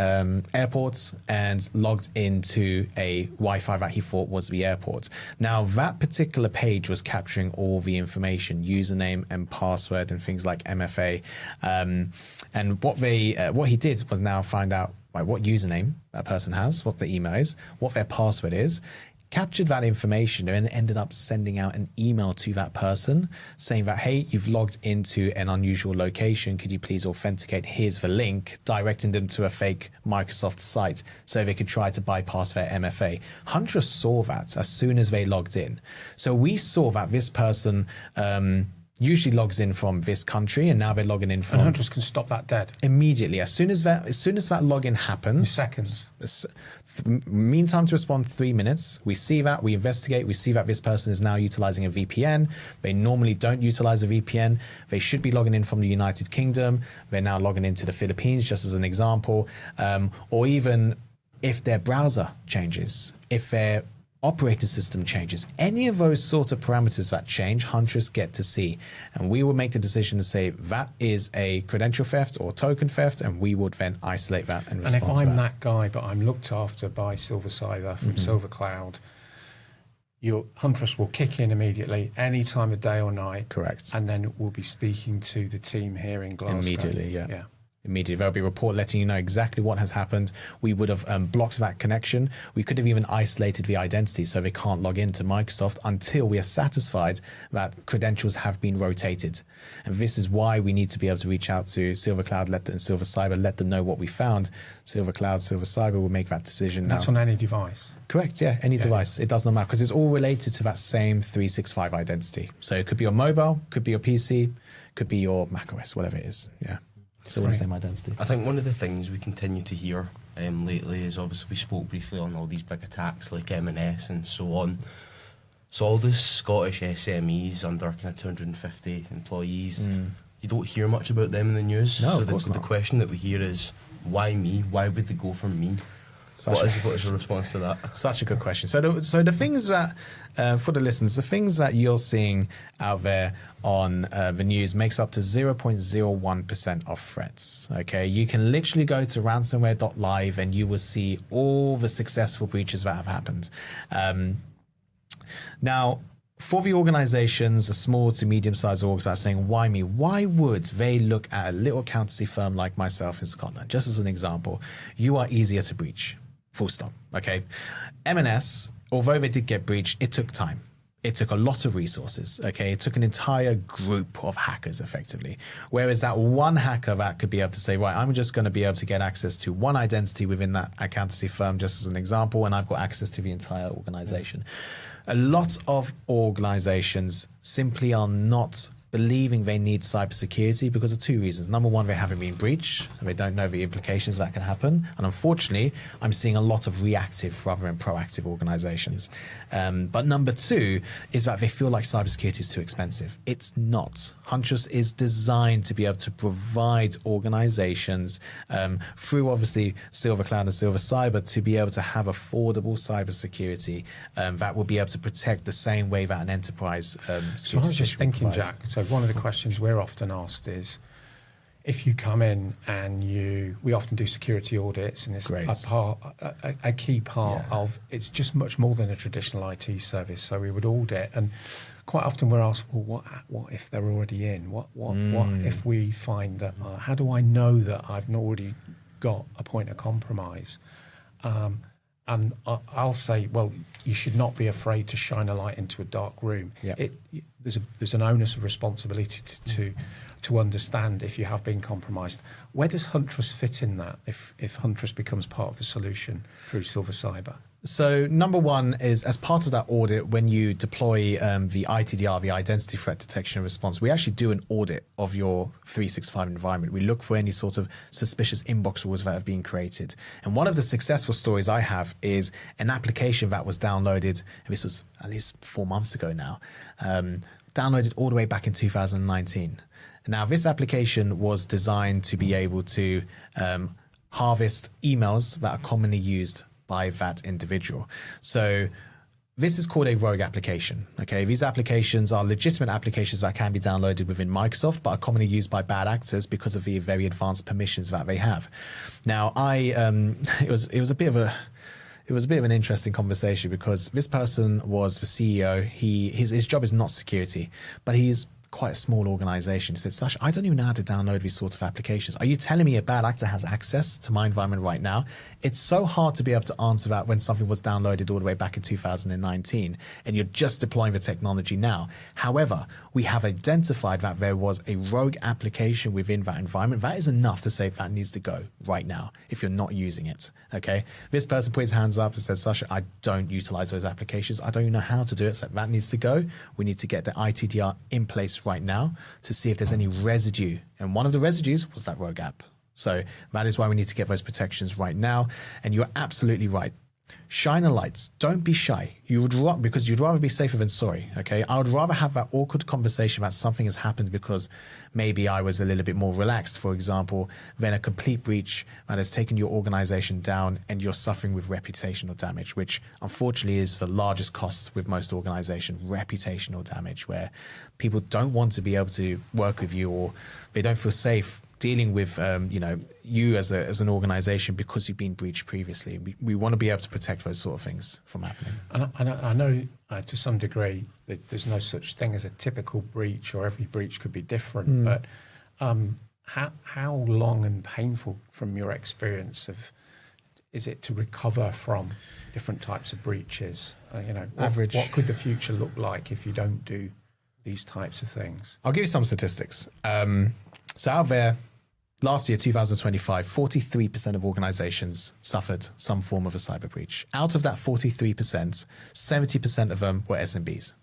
airport and logged into a Wi-Fi that he thought was the airport. Now, that particular page was capturing all the information, username and password and things like MFA. And what he did was now find out what username that person has, what the email is, what their password is, captured that information and ended up sending out an email to that person saying that, hey, you've logged into an unusual location. Could you please authenticate? Here's the link, directing them to a fake Microsoft site so they could try to bypass their MFA. Huntress saw that as soon as they logged in. So we saw that this person usually logs in from this country, and now they're logging in from. And Huntress can stop that dead Immediately. As soon as that login happens. in seconds. Mean time to respond 3 minutes. We see that, we investigate, we see that this person is now utilizing a VPN. They normally don't utilize a VPN. They should be logging in from the United Kingdom. They're now logging into the Philippines, just as an example. Or even if their browser changes, if their operating system changes, any of those sorts of parameters that change, Huntress get to see. And we will make the decision to say that is a credential theft or token theft, and we would then isolate that and respond to that. And if I'm that guy, but I'm looked after by Silver Cyber from Silvercloud, your Huntress will kick in immediately, any time of day or night. Correct. And then we'll be speaking to the team here in Glasgow. Immediately, yeah. Immediately. There'll be a report letting you know exactly what has happened. We would have blocked that connection. We could have even isolated the identity so they can't log into Microsoft until we are satisfied that credentials have been rotated. And this is why we need to be able to reach out to Silvercloud and Silver Cyber, let them know what we found. Silvercloud, Silver Cyber will make that decision. That's on any device. Correct, yeah, any device. It does not matter because it's all related to that same 365 identity. So it could be your mobile, could be your PC, could be your macOS, whatever it is. Yeah. So all the same identity. I think one of the things we continue to hear lately is, obviously we spoke briefly on all these big attacks like M&S and so on. So all the Scottish SMEs under kind of 250 employees, you don't hear much about them in the news. No, so of course not. The question that we hear is, why me? Why would they go for me? What is your response to that? Such a good question. So the things that, for the listeners, the things that you're seeing out there on the news makes up to 0.01% of threats. Okay, you can literally go to ransomware.live and you will see all the successful breaches that have happened. Now, for the organizations, the small to medium-sized orgs that are saying, why me? Why would they look at a little accountancy firm like myself in Scotland? Just as an example, you are easier to breach. Full stop. Okay. M&S, although they did get breached, it took time. It took a lot of resources. Okay. It took an entire group of hackers effectively. Whereas that one hacker that could be able to say, right, I'm just going to be able to get access to one identity within that accountancy firm, just as an example, and I've got access to the entire organization. A lot of organizations simply are not believing they need cybersecurity because of two reasons. Number one, they haven't been breached and they don't know the implications that can happen. And unfortunately, I'm seeing a lot of reactive rather than proactive organizations. But number two is that they feel like cybersecurity is too expensive. It's not. Huntress is designed to be able to provide organizations through obviously Silvercloud and Silver Cyber to be able to have affordable cybersecurity that will be able to protect the same way that an enterprise security So I was just system thinking, provides. Jack, so one of the questions we're often asked is, if you come in and we often do security audits, and it's Great. a key part of, it's just much more than a traditional IT service. So we would audit, and quite often we're asked, well, what if they're already in? What if we find that, how do I know that I've not already got a point of compromise? And I'll say, well, you should not be afraid to shine a light into a dark room. Yep. There's an onus of responsibility to to understand if you have been compromised. Where does Huntress fit in that, if Huntress becomes part of the solution through Silver Cyber? So number one is, as part of that audit, when you deploy the ITDR, the Identity Threat Detection and Response, we actually do an audit of your 365 environment. We look for any sort of suspicious inbox rules that have been created. And one of the successful stories I have is an application that was downloaded, and this was at least 4 months ago now, downloaded all the way back in 2019. Now, this application was designed to be able to harvest emails that are commonly used by that individual. So this is called a rogue application. Okay, these applications are legitimate applications that can be downloaded within Microsoft, but are commonly used by bad actors because of the very advanced permissions that they have. Now, it was a bit of an interesting conversation, because this person was the CEO. His job is not security, but he's quite a small organization. He said, Sasha, I don't even know how to download these sorts of applications. Are you telling me a bad actor has access to my environment right now? It's so hard to be able to answer that when something was downloaded all the way back in 2019 and you're just deploying the technology now. However, we have identified that there was a rogue application within that environment. That is enough to say that needs to go right now if you're not using it. Okay. This person put his hands up and said, Sasha, I don't utilize those applications. I don't even know how to do it. So that needs to go. We need to get the ITDR in place right now to see if there's any residue. And one of the residues was that rogue app. So that is why we need to get those protections right now. And you're absolutely right. Shine a light. Don't be shy. Because you'd rather be safer than sorry. Okay. I would rather have that awkward conversation about something has happened because maybe I was a little bit more relaxed, for example, than a complete breach that has taken your organization down and you're suffering with reputational damage, which unfortunately is the largest cost with most organizations, reputational damage, where people don't want to be able to work with you, or they don't feel safe dealing with you as an organization because you've been breached previously. We want to be able to protect those sort of things from happening. And I know to some degree that there's no such thing as a typical breach, or every breach could be different. But how long and painful, from your experience, is it to recover from different types of breaches? Average. What could the future look like if you don't do these types of things? I'll give you some statistics. So out there, last year, 2025, 43% of organizations suffered some form of a cyber breach. Out of that 43%, 70% of them were SMBs.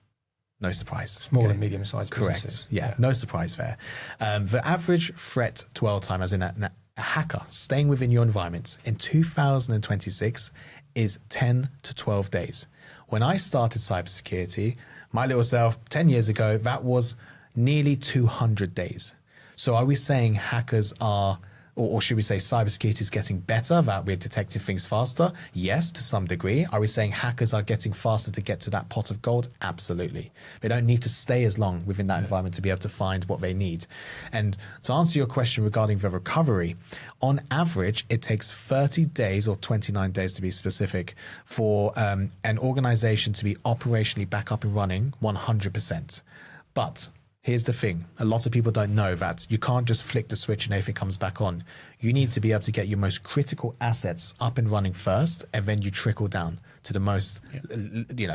No surprise. Small and medium-sized Correct. businesses. Yeah, no surprise there. The average threat dwell time, as in a hacker staying within your environment in 2026, is 10 to 12 days. When I started cybersecurity, my little self, 10 years ago, that was nearly 200 days. So are we saying hackers are, or should we say cybersecurity is getting better, that we're detecting things faster? Yes, to some degree. Are we saying hackers are getting faster to get to that pot of gold? Absolutely. They don't need to stay as long within that environment to be able to find what they need. And to answer your question regarding the recovery, on average, it takes 30 days or 29 days to be specific for an organization to be operationally back up and running 100%. But here's the thing. A lot of people don't know that you can't just flick the switch and everything comes back on. You need to be able to get your most critical assets up and running first, and then you trickle down to the most,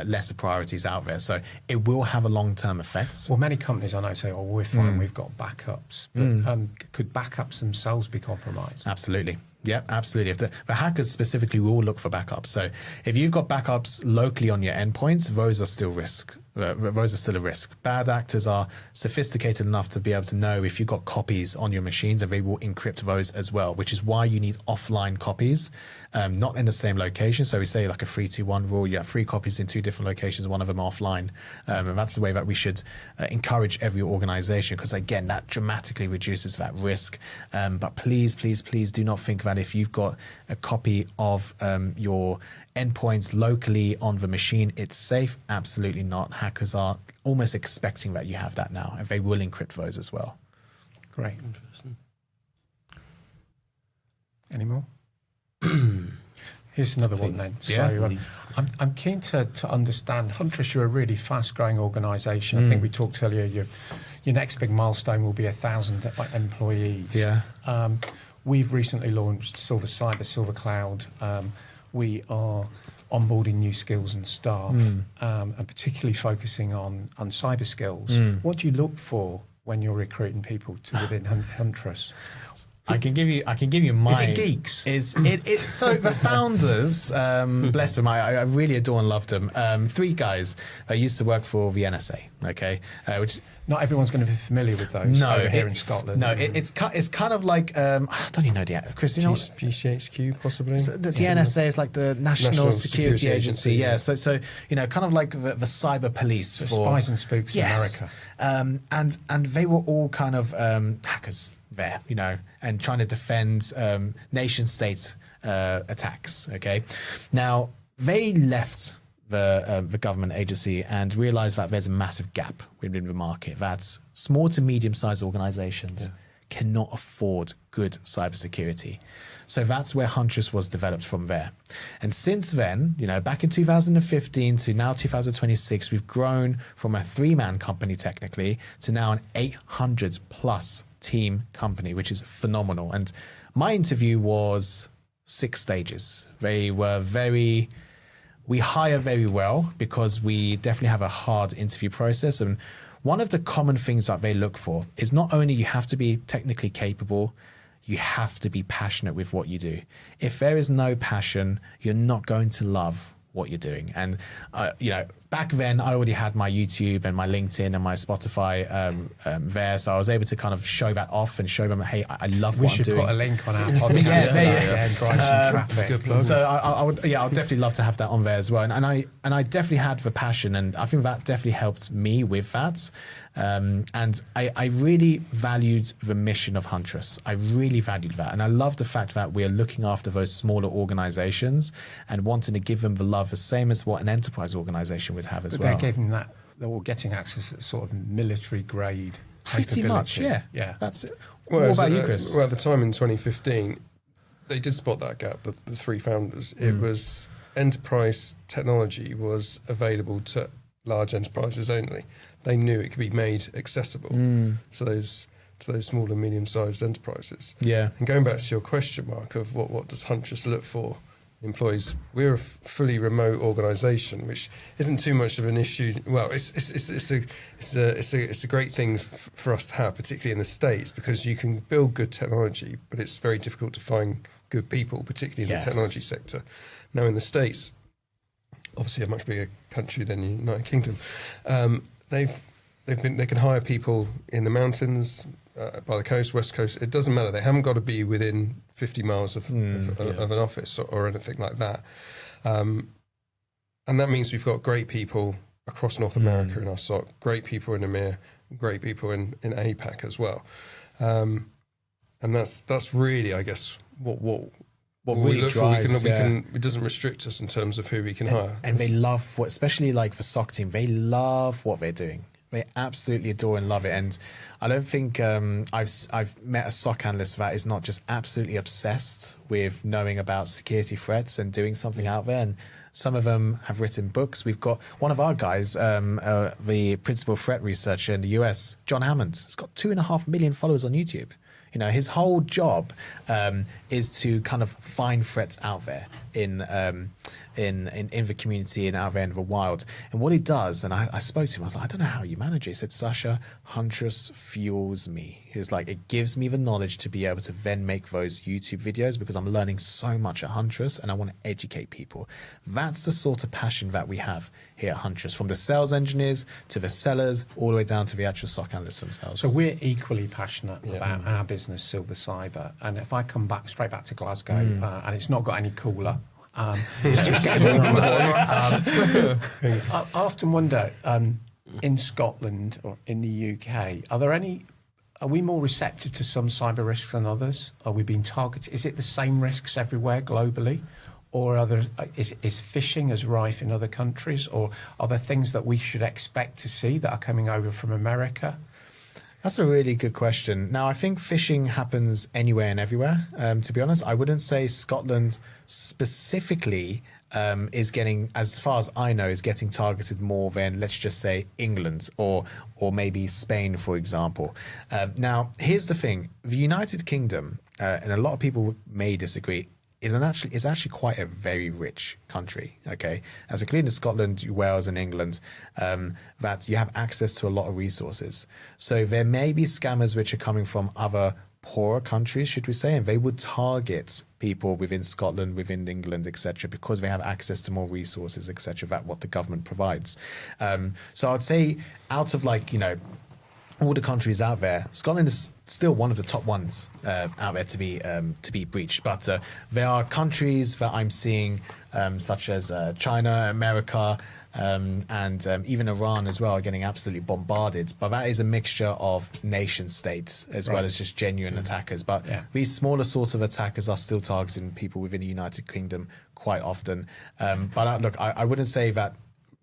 lesser priorities out there. So it will have a long-term effect. Well, many companies I know say, oh, we're fine, we've got backups. But could backups themselves be compromised? Absolutely. Yeah, absolutely. If the hackers specifically will look for backups. So if you've got backups locally on your endpoints, those are still risk. Those are still a risk. Bad actors are sophisticated enough to be able to know if you've got copies on your machines, and they will encrypt those as well, which is why you need offline copies, not in the same location. So we say like a 3-2-1 rule. You have 3 copies in 2 different locations, one of them offline. And that's the way that we should encourage every organization, because again, that dramatically reduces that risk. But please, please, please do not think that if you've got a copy of your endpoints locally on the machine, it's safe. Absolutely not. Hackers are almost expecting that you have that now, and they will encrypt those as well. Great. Interesting. Any more? Here's another one then. Yeah. So I'm keen to understand, Huntress, you're a really fast-growing organisation. I think we talked earlier, your next big milestone will be 1,000 employees. Yeah. We've recently launched Silver Cyber, Silvercloud. We are onboarding new skills and staff, and particularly focusing on cyber skills. What do you look for when you're recruiting people to within Huntress? I can give you mine. Is it geeks? So the founders, bless them, I really adore and love them. 3 guys used to work for the NSA. Okay, which Not everyone's going to be familiar with those over here in Scotland. No, it's kind of like I don't even know the Chris. You know what? GCHQ possibly. So the NSA is like the National Security Agency. Yeah. So kind of like the cyber police for spies and spooks in America. And they were all kind of hackers there, and trying to defend nation state attacks. Okay, now they left the government agency and realized that there's a massive gap within the market, that small to medium sized organizations cannot afford good cybersecurity. So that's where Huntress was developed from there. And since then, back in 2015 to now 2026, we've grown from a 3-man company technically to now an 800 plus team company, which is phenomenal. And my interview was 6 stages. They were we hire very well because we definitely have a hard interview process. And one of the common things that they look for is not only you have to be technically capable, you have to be passionate with what you do. If there is no passion, you're not going to love what you're doing. And, back then I already had my YouTube and my LinkedIn and my Spotify there. So I was able to kind of show that off and show them, hey, I love what I'm doing. We should put a link on our podcast and drive some traffic. Good plug. So I'd definitely love to have that on there as well. And I definitely had the passion, and I think that definitely helped me with that. And I really valued the mission of Huntress. I really valued that. And I love the fact that we're looking after those smaller organizations and wanting to give them the love, the same as what an enterprise organization would have as well. They're giving that, they're getting access to sort of military grade Pretty much, capability. yeah. That's it. Well, What about you, Chris? Well, at the time in 2015, they did spot that gap, but the 3 founders, it was enterprise technology was available to large enterprises only. They knew it could be made accessible to those small and medium-sized enterprises. Yeah. And going back to your question, Mark, of what does Huntress look for employees? We're a fully remote organisation, which isn't too much of an issue. Well, it's a great thing for us to have, particularly in the States, because you can build good technology, but it's very difficult to find good people, particularly in the technology sector. Now, in the States, obviously a much bigger country than the United Kingdom, they can hire people in the mountains, by the coast, west coast. It doesn't matter. They haven't got to be within 50 miles of an office or anything like that. And that means we've got great people across North America in our SOC, great people in EMEA, great people in APAC as well. And that's really, I guess, what really we look drives, for. It doesn't restrict us in terms of who we can hire. And they love especially like the SOC team, they love what they're doing. They absolutely adore and love it. And I don't think I've met a SOC analyst that is not just absolutely obsessed with knowing about security threats and doing something out there. And some of them have written books. We've got one of our guys, the principal threat researcher in the US, John Hammond. He's got 2.5 million followers on YouTube. His whole job is to kind of find threats out there in the community and out there in the wild. And what he does, and I spoke to him, I was like, I don't know how you manage it. He said, Sasha, Huntress fuels me. He's like, it gives me the knowledge to be able to then make those YouTube videos because I'm learning so much at Huntress and I want to educate people. That's the sort of passion that we have here at Huntress, from the sales engineers to the sellers, all the way down to the actual SOC analysts themselves. So we're equally passionate about our business, Silver Cyber. And if I come straight back to Glasgow, and it's not got any cooler, it's just getting warmer. I often wonder, in Scotland or in the UK, are we more receptive to some cyber risks than others? Are we being targeted? Is it the same risks everywhere globally? Or is phishing as rife in other countries? Or are there things that we should expect to see that are coming over from America? That's a really good question. Now, I think phishing happens anywhere and everywhere. To be honest, I wouldn't say Scotland specifically is getting, as far as I know, is getting targeted more than, let's just say, England or maybe Spain, for example. Now, here's the thing. The United Kingdom, and a lot of people may disagree, is actually quite a very rich country. Okay, as including Scotland, Wales, and England, that you have access to a lot of resources. So there may be scammers which are coming from other poorer countries, should we say, and they would target people within Scotland, within England, etc., because they have access to more resources, etc., that what the government provides. So I'd say out of all the countries out there, Scotland is still one of the top ones out there to be breached. But there are countries that I'm seeing, such as China, America, and even Iran as well, are getting absolutely bombarded. But that is a mixture of nation states as well as just genuine attackers. But these smaller sorts of attackers are still targeting people within the United Kingdom quite often. But look, I wouldn't say that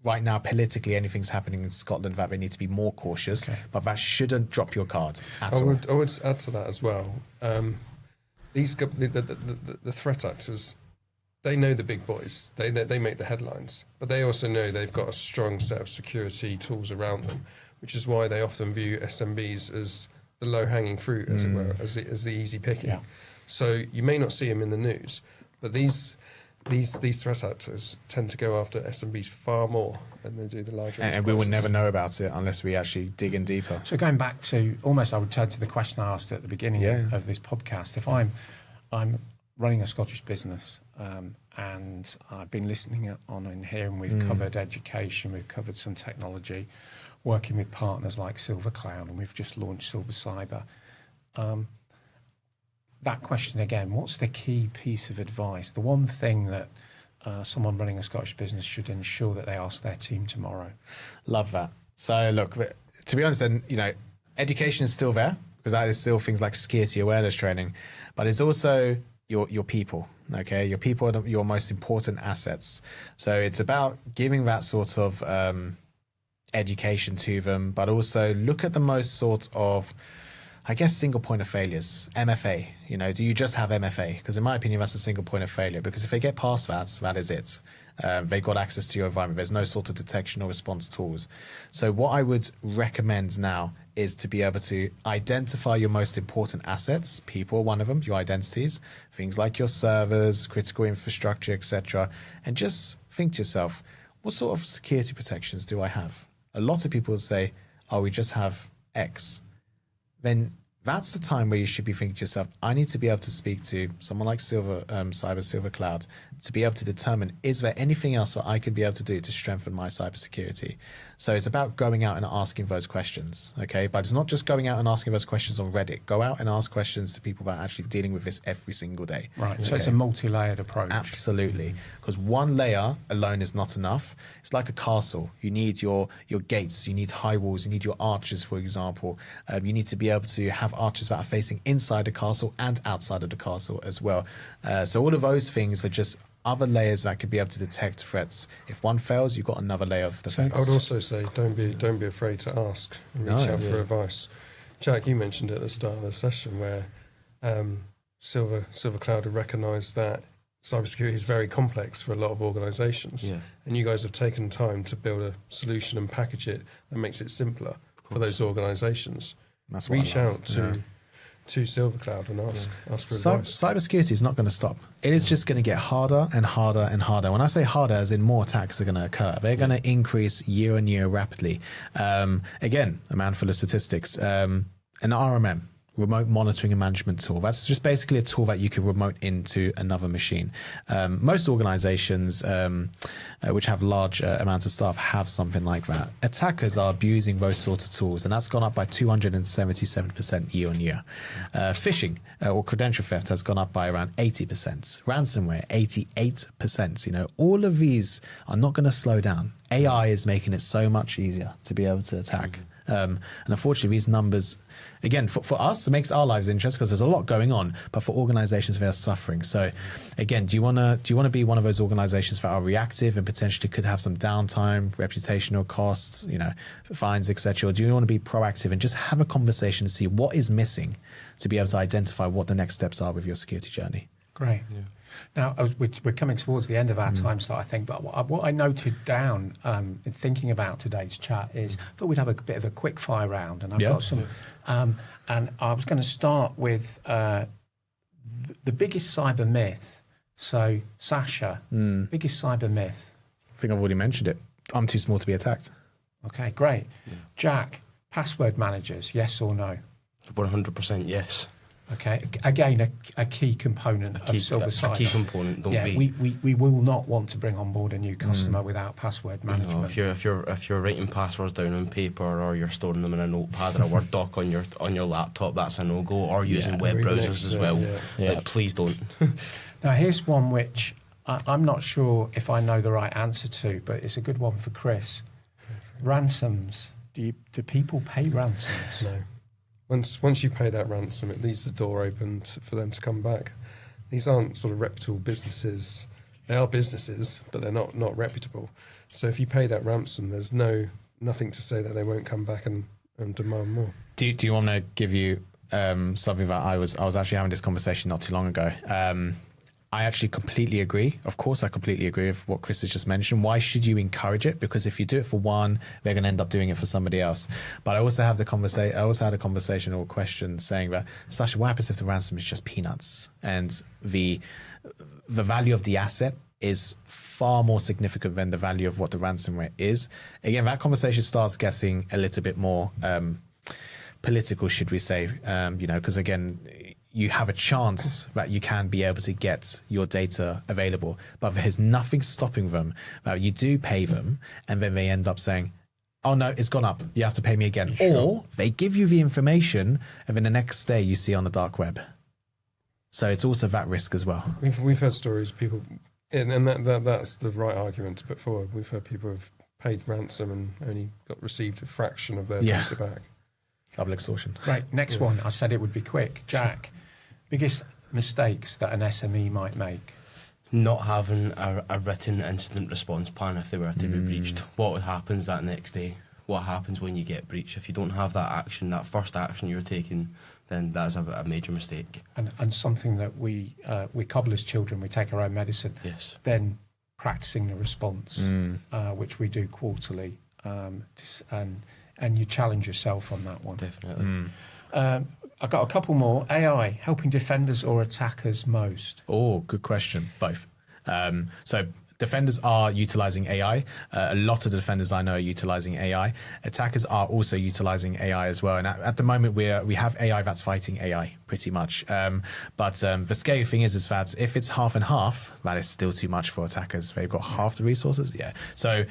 right now politically anything's happening in Scotland that they need to be more cautious, but that shouldn't drop your card at all. I would add to that as well. The threat actors, they know the big boys. They make the headlines, but they also know they've got a strong set of security tools around them, which is why they often view SMBs as the low-hanging fruit, as it were, as the easy picking. Yeah. So you may not see them in the news, but these threat actors tend to go after SMBs far more than they do the larger enterprises. And we will never know about it unless we actually dig in deeper. So going back to almost, I would turn to the question I asked at the beginning of this podcast. If I'm running a Scottish business and I've been listening on in here, and we've covered education, we've covered some technology, working with partners like Silvercloud, and we've just launched Silver Cyber. That question again, what's the key piece of advice? The one thing that someone running a Scottish business should ensure that they ask their team tomorrow? Love that. So look, to be honest, then, education is still there, because that is still things like security awareness training, but it's also your people. Okay, your people are your most important assets. So it's about giving that sort of education to them, but also look at the most sort of, I guess, single point of failures. MFA, do you just have MFA? Because in my opinion, that's a single point of failure, because if they get past that is it. They've got access to your environment. There's no sort of detection or response tools. So what I would recommend now is to be able to identify your most important assets. People, one of them, your identities, things like your servers, critical infrastructure, etc. And just think to yourself, what sort of security protections do I have? A lot of people say, oh, we just have X. Then that's the time where you should be thinking to yourself, I need to be able to speak to someone like Silvercloud to be able to determine, is there anything else that I could be able to do to strengthen my cybersecurity? So it's about going out and asking those questions, okay? But it's not just going out and asking those questions on Reddit. Go out and ask questions to people that are actually dealing with this every single day. Right, okay? So it's a multi-layered approach. Absolutely, because one layer alone is not enough. It's like a castle. You need your gates, you need high walls, you need your archers, for example. You need to be able to have archers that are facing inside the castle and outside of the castle as well. So all of those things are just other layers that could be able to detect threats. If one fails, you've got another layer of defense. I would also say don't be afraid to ask and reach out for advice. Jack, you mentioned at the start of the session where Silvercloud have recognised that cybersecurity is very complex for a lot of organisations, and you guys have taken time to build a solution and package it that makes it simpler for those organisations. Reach out to Silvercloud and ask for advice. Cybersecurity is not going to stop. It is just going to get harder and harder and harder. When I say harder, as in more attacks are going to occur. They're going to increase year on year rapidly. Again, a man full of statistics. An RMM, remote monitoring and management tool. That's just basically a tool that you can remote into another machine. Most organizations which have large amounts of staff have something like that. Attackers are abusing those sorts of tools, and that's gone up by 277% year on year. Phishing or credential theft has gone up by around 80%. Ransomware, 88%. All of these are not going to slow down. AI is making it so much easier to be able to attack. And unfortunately, these numbers, again, for us, it makes our lives interesting because there's a lot going on. But for organisations, they are suffering. So, again, do you want to be one of those organisations that are reactive and potentially could have some downtime, reputational costs, fines, etc., or do you want to be proactive and just have a conversation to see what is missing to be able to identify what the next steps are with your security journey? Great. Yeah. Now, we're coming towards the end of our time slot, I think, but what I noted down in thinking about today's chat is I thought we'd have a bit of a quick fire round, and I've got some, and I was going to start with the biggest cyber myth So, Sasha, biggest cyber myth. I think I've already mentioned it. I'm too small to be attacked. Okay, great. Jack, password managers, yes or no? 100% yes. Okay, again, a key component of Silver A key component. Don't we will not want to bring on board a new customer without password management. No, if you're writing passwords down on paper, or you're storing them in a notepad or a Word doc on your laptop, that's a no-go. Or using web browsers as well. Like, please don't. Now, here's one which I'm not sure if I know the right answer to, but it's a good one for Chris. Ransoms. Do people pay ransoms? No. Once you pay that ransom, it leaves the door open for them to come back. These aren't sort of reputable businesses. They are businesses, but they're not reputable. So if you pay that ransom, there's nothing to say that they won't come back and demand more. Do you want to give you something that I was actually having this conversation not too long ago. I actually completely agree. Of course, I completely agree with what Chris has just mentioned. Why should you encourage it? Because if you do it for one, they're going to end up doing it for somebody else. But I also have I also had a conversation or question saying that, Sasha, what happens if the ransom is just peanuts and the value of the asset is far more significant than the value of what the ransomware is? Again, that conversation starts getting a little bit more political, should we say? Because again, you have a chance that you can be able to get your data available, but there's nothing stopping them. You do pay them, and then they end up saying, oh no, it's gone up, you have to pay me again. Sure. Or they give you the information, and then the next day you see on the dark web. So it's also that risk as well. We've heard stories, people, and that's the right argument to put forward. We've heard people have paid ransom and only received a fraction of their data back. Double extortion. Right, next one. I said it would be quick. Jack, biggest mistakes that an SME might make? Not having a written incident response plan if they were to be breached. What happens that next day? What happens when you get breached? If you don't have that action, that first action you're taking, then that's a major mistake. And something that we cobbler's children, we take our own medicine. Yes. Then practicing the response, which we do quarterly, and you challenge yourself on that one. Definitely. I've got a couple more. AI, helping defenders or attackers most? Oh, good question. Both. So defenders are utilizing AI. A lot of the defenders I know are utilizing AI. Attackers are also utilizing AI as well. And at the moment, we have AI that's fighting AI pretty much. But the scary thing is that if it's half and half, that is still too much for attackers. They've got half the resources. Yeah. So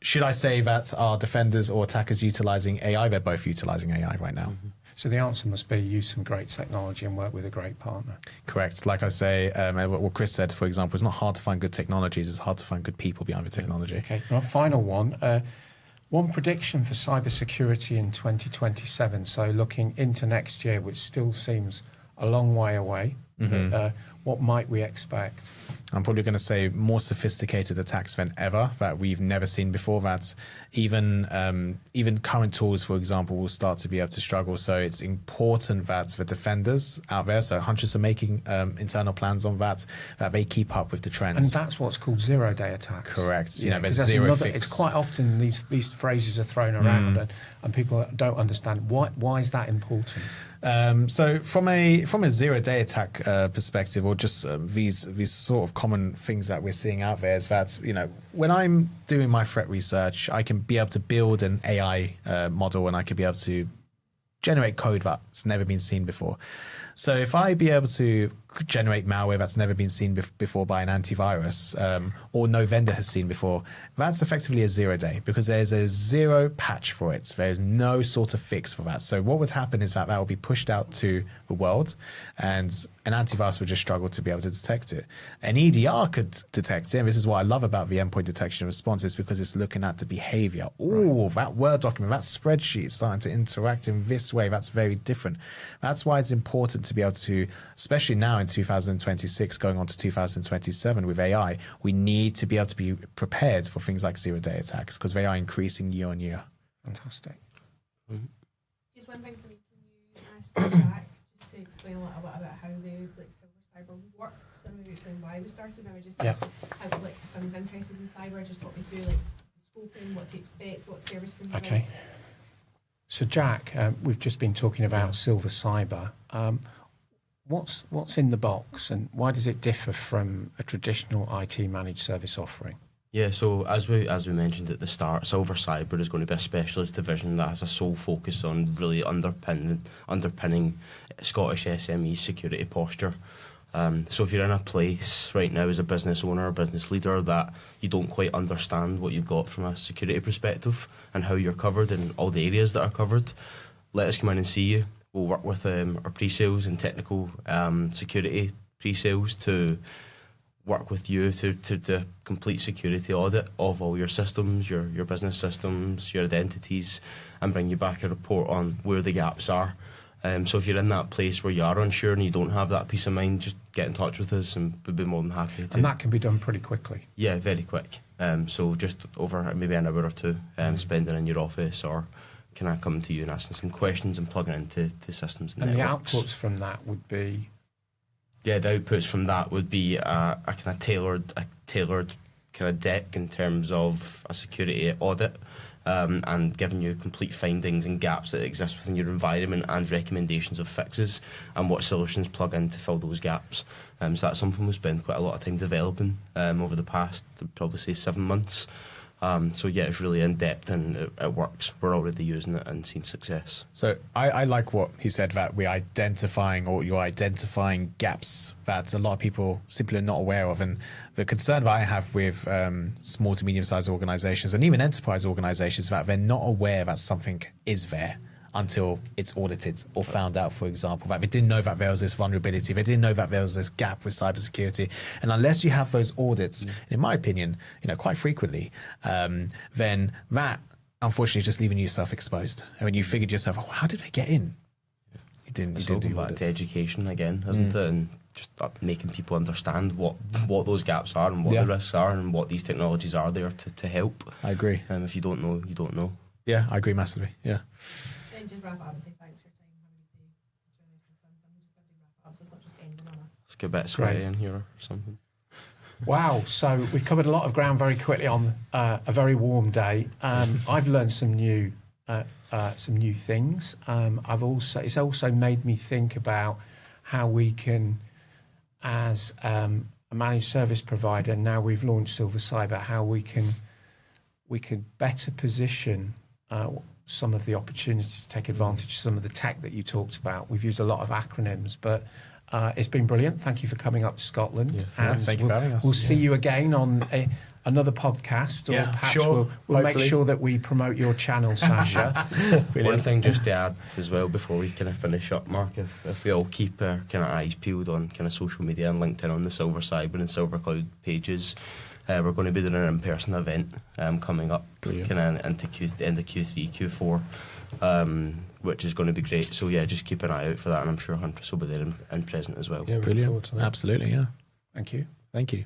should I say that are defenders or attackers utilizing AI? They're both utilizing AI right now. Mm-hmm. So the answer must be use some great technology and work with a great partner. Correct. Like I say, what Chris said, for example, it's not hard to find good technologies. It's hard to find good people behind the technology. Okay. Our final one. One prediction for cybersecurity in 2027. So looking into next year, which still seems a long way away. But, what might we expect? I'm probably going to say more sophisticated attacks than ever that we've never seen before. That even current tools, for example, will start to be able to struggle. So it's important that the defenders out there, so Huntress are making internal plans on that they keep up with the trends. And that's what's called zero-day attacks. Correct. There's zero fix. It's quite often these phrases are thrown around, and people don't understand why is that important. So from a zero-day attack perspective, or just these sort of common things that we're seeing out there, is that when I'm doing my threat research, I can be able to build an AI model, and I can be able to generate code that's never been seen before. So if I be able to generate malware that's never been seen before by an antivirus, or no vendor has seen before, that's effectively a 0 day, because there's a zero patch for it. There's no sort of fix for that. So what would happen is that will be pushed out to the world, and an antivirus would just struggle to be able to detect it. An EDR could detect it, and this is what I love about the endpoint detection and response, is because it's looking at the behavior. Oh, that Word document, that spreadsheet is starting to interact in this way. That's very different. That's why it's important to be able to, especially now in 2026 going on to 2027 with AI, we need to be able to be prepared for things like zero-day attacks, because they are increasing year on year. Fantastic. Just one thing for me, can you ask Jack just to explain a little bit about how the Silver Cyber works, and maybe explain why we started, maybe just how, if someone's interested in cyber, just talk me through the scoping, what to expect, what service can you Okay. So Jack, we've just been talking about Silver Cyber. what's in the box, and why does it differ from a traditional IT managed service offering? Yeah, so as we mentioned at the start, Silver Cyber is going to be a specialist division that has a sole focus on really underpinning Scottish SME security posture. So if you're in a place right now as a business owner or business leader that you don't quite understand what you've got from a security perspective and how you're covered in all the areas that are covered, let us come in and see you. We'll work with our pre-sales and technical security pre-sales to work with you to the complete security audit of all your systems, your business systems, your identities, and bring you back a report on where the gaps are. So if you're in that place where you are unsure and you don't have that peace of mind, just get in touch with us and we'll be more than happy to. And that can be done pretty quickly. Yeah, very quick. So just over maybe an hour or two, spending in your office, or can I come to you and asking some questions and plugging into systems and networks. The outputs from that would be? Yeah, the outputs from that would be a kind of tailored kind of deck in terms of a security audit, and giving you complete findings and gaps that exist within your environment and recommendations of fixes and what solutions plug in to fill those gaps. So that's something we spend quite a lot of time developing over the past, I'd probably say, 7 months. So yeah, it's really in depth and it works. We're already using it and seeing success. So I like what he said, that you're identifying gaps that a lot of people simply are not aware of. And the concern that I have with small to medium-sized organizations and even enterprise organizations, that they're not aware that something is there until it's audited or found out, for example, that they didn't know that there was this vulnerability, they didn't know that there was this gap with cybersecurity. And unless you have those audits, in my opinion, quite frequently, then that, unfortunately, is just leaving yourself exposed. And when you figured yourself, how did they get in? You didn't do audits. To education again, isn't it? And just making people understand what those gaps are and what the risks are and what these technologies are there to help. I agree. If you don't know, you don't know. Yeah, I agree massively. Yeah. And just wrap up and say thanks for your time. Have a good day. Wrap up, so it's not just ending on a. Let's get a bit sweaty in here or something. Wow, so we've covered a lot of ground very quickly on a very warm day. I've learned some new things. It's also made me think about how we can, as a managed service provider, now we've launched Silver Cyber, how we can better position some of the opportunities to take advantage of some of the tech that you talked about. We've used a lot of acronyms, but it's been brilliant. Thank you for coming up to Scotland. And thank you for having us. We'll see you again on another podcast, or perhaps sure. we'll make sure that we promote your channel, Sasha. One thing just to add as well before we kind of finish up, Mark, if we all keep our kind of eyes peeled on kind of social media and LinkedIn on the Silver Cyber and Silvercloud pages, we're going to be doing an in-person event coming up kind of into end of Q3, Q4, which is going to be great. So yeah, just keep an eye out for that, and I'm sure Huntress will be there and present as well. Yeah, brilliant. Absolutely, yeah. Thank you. Thank you.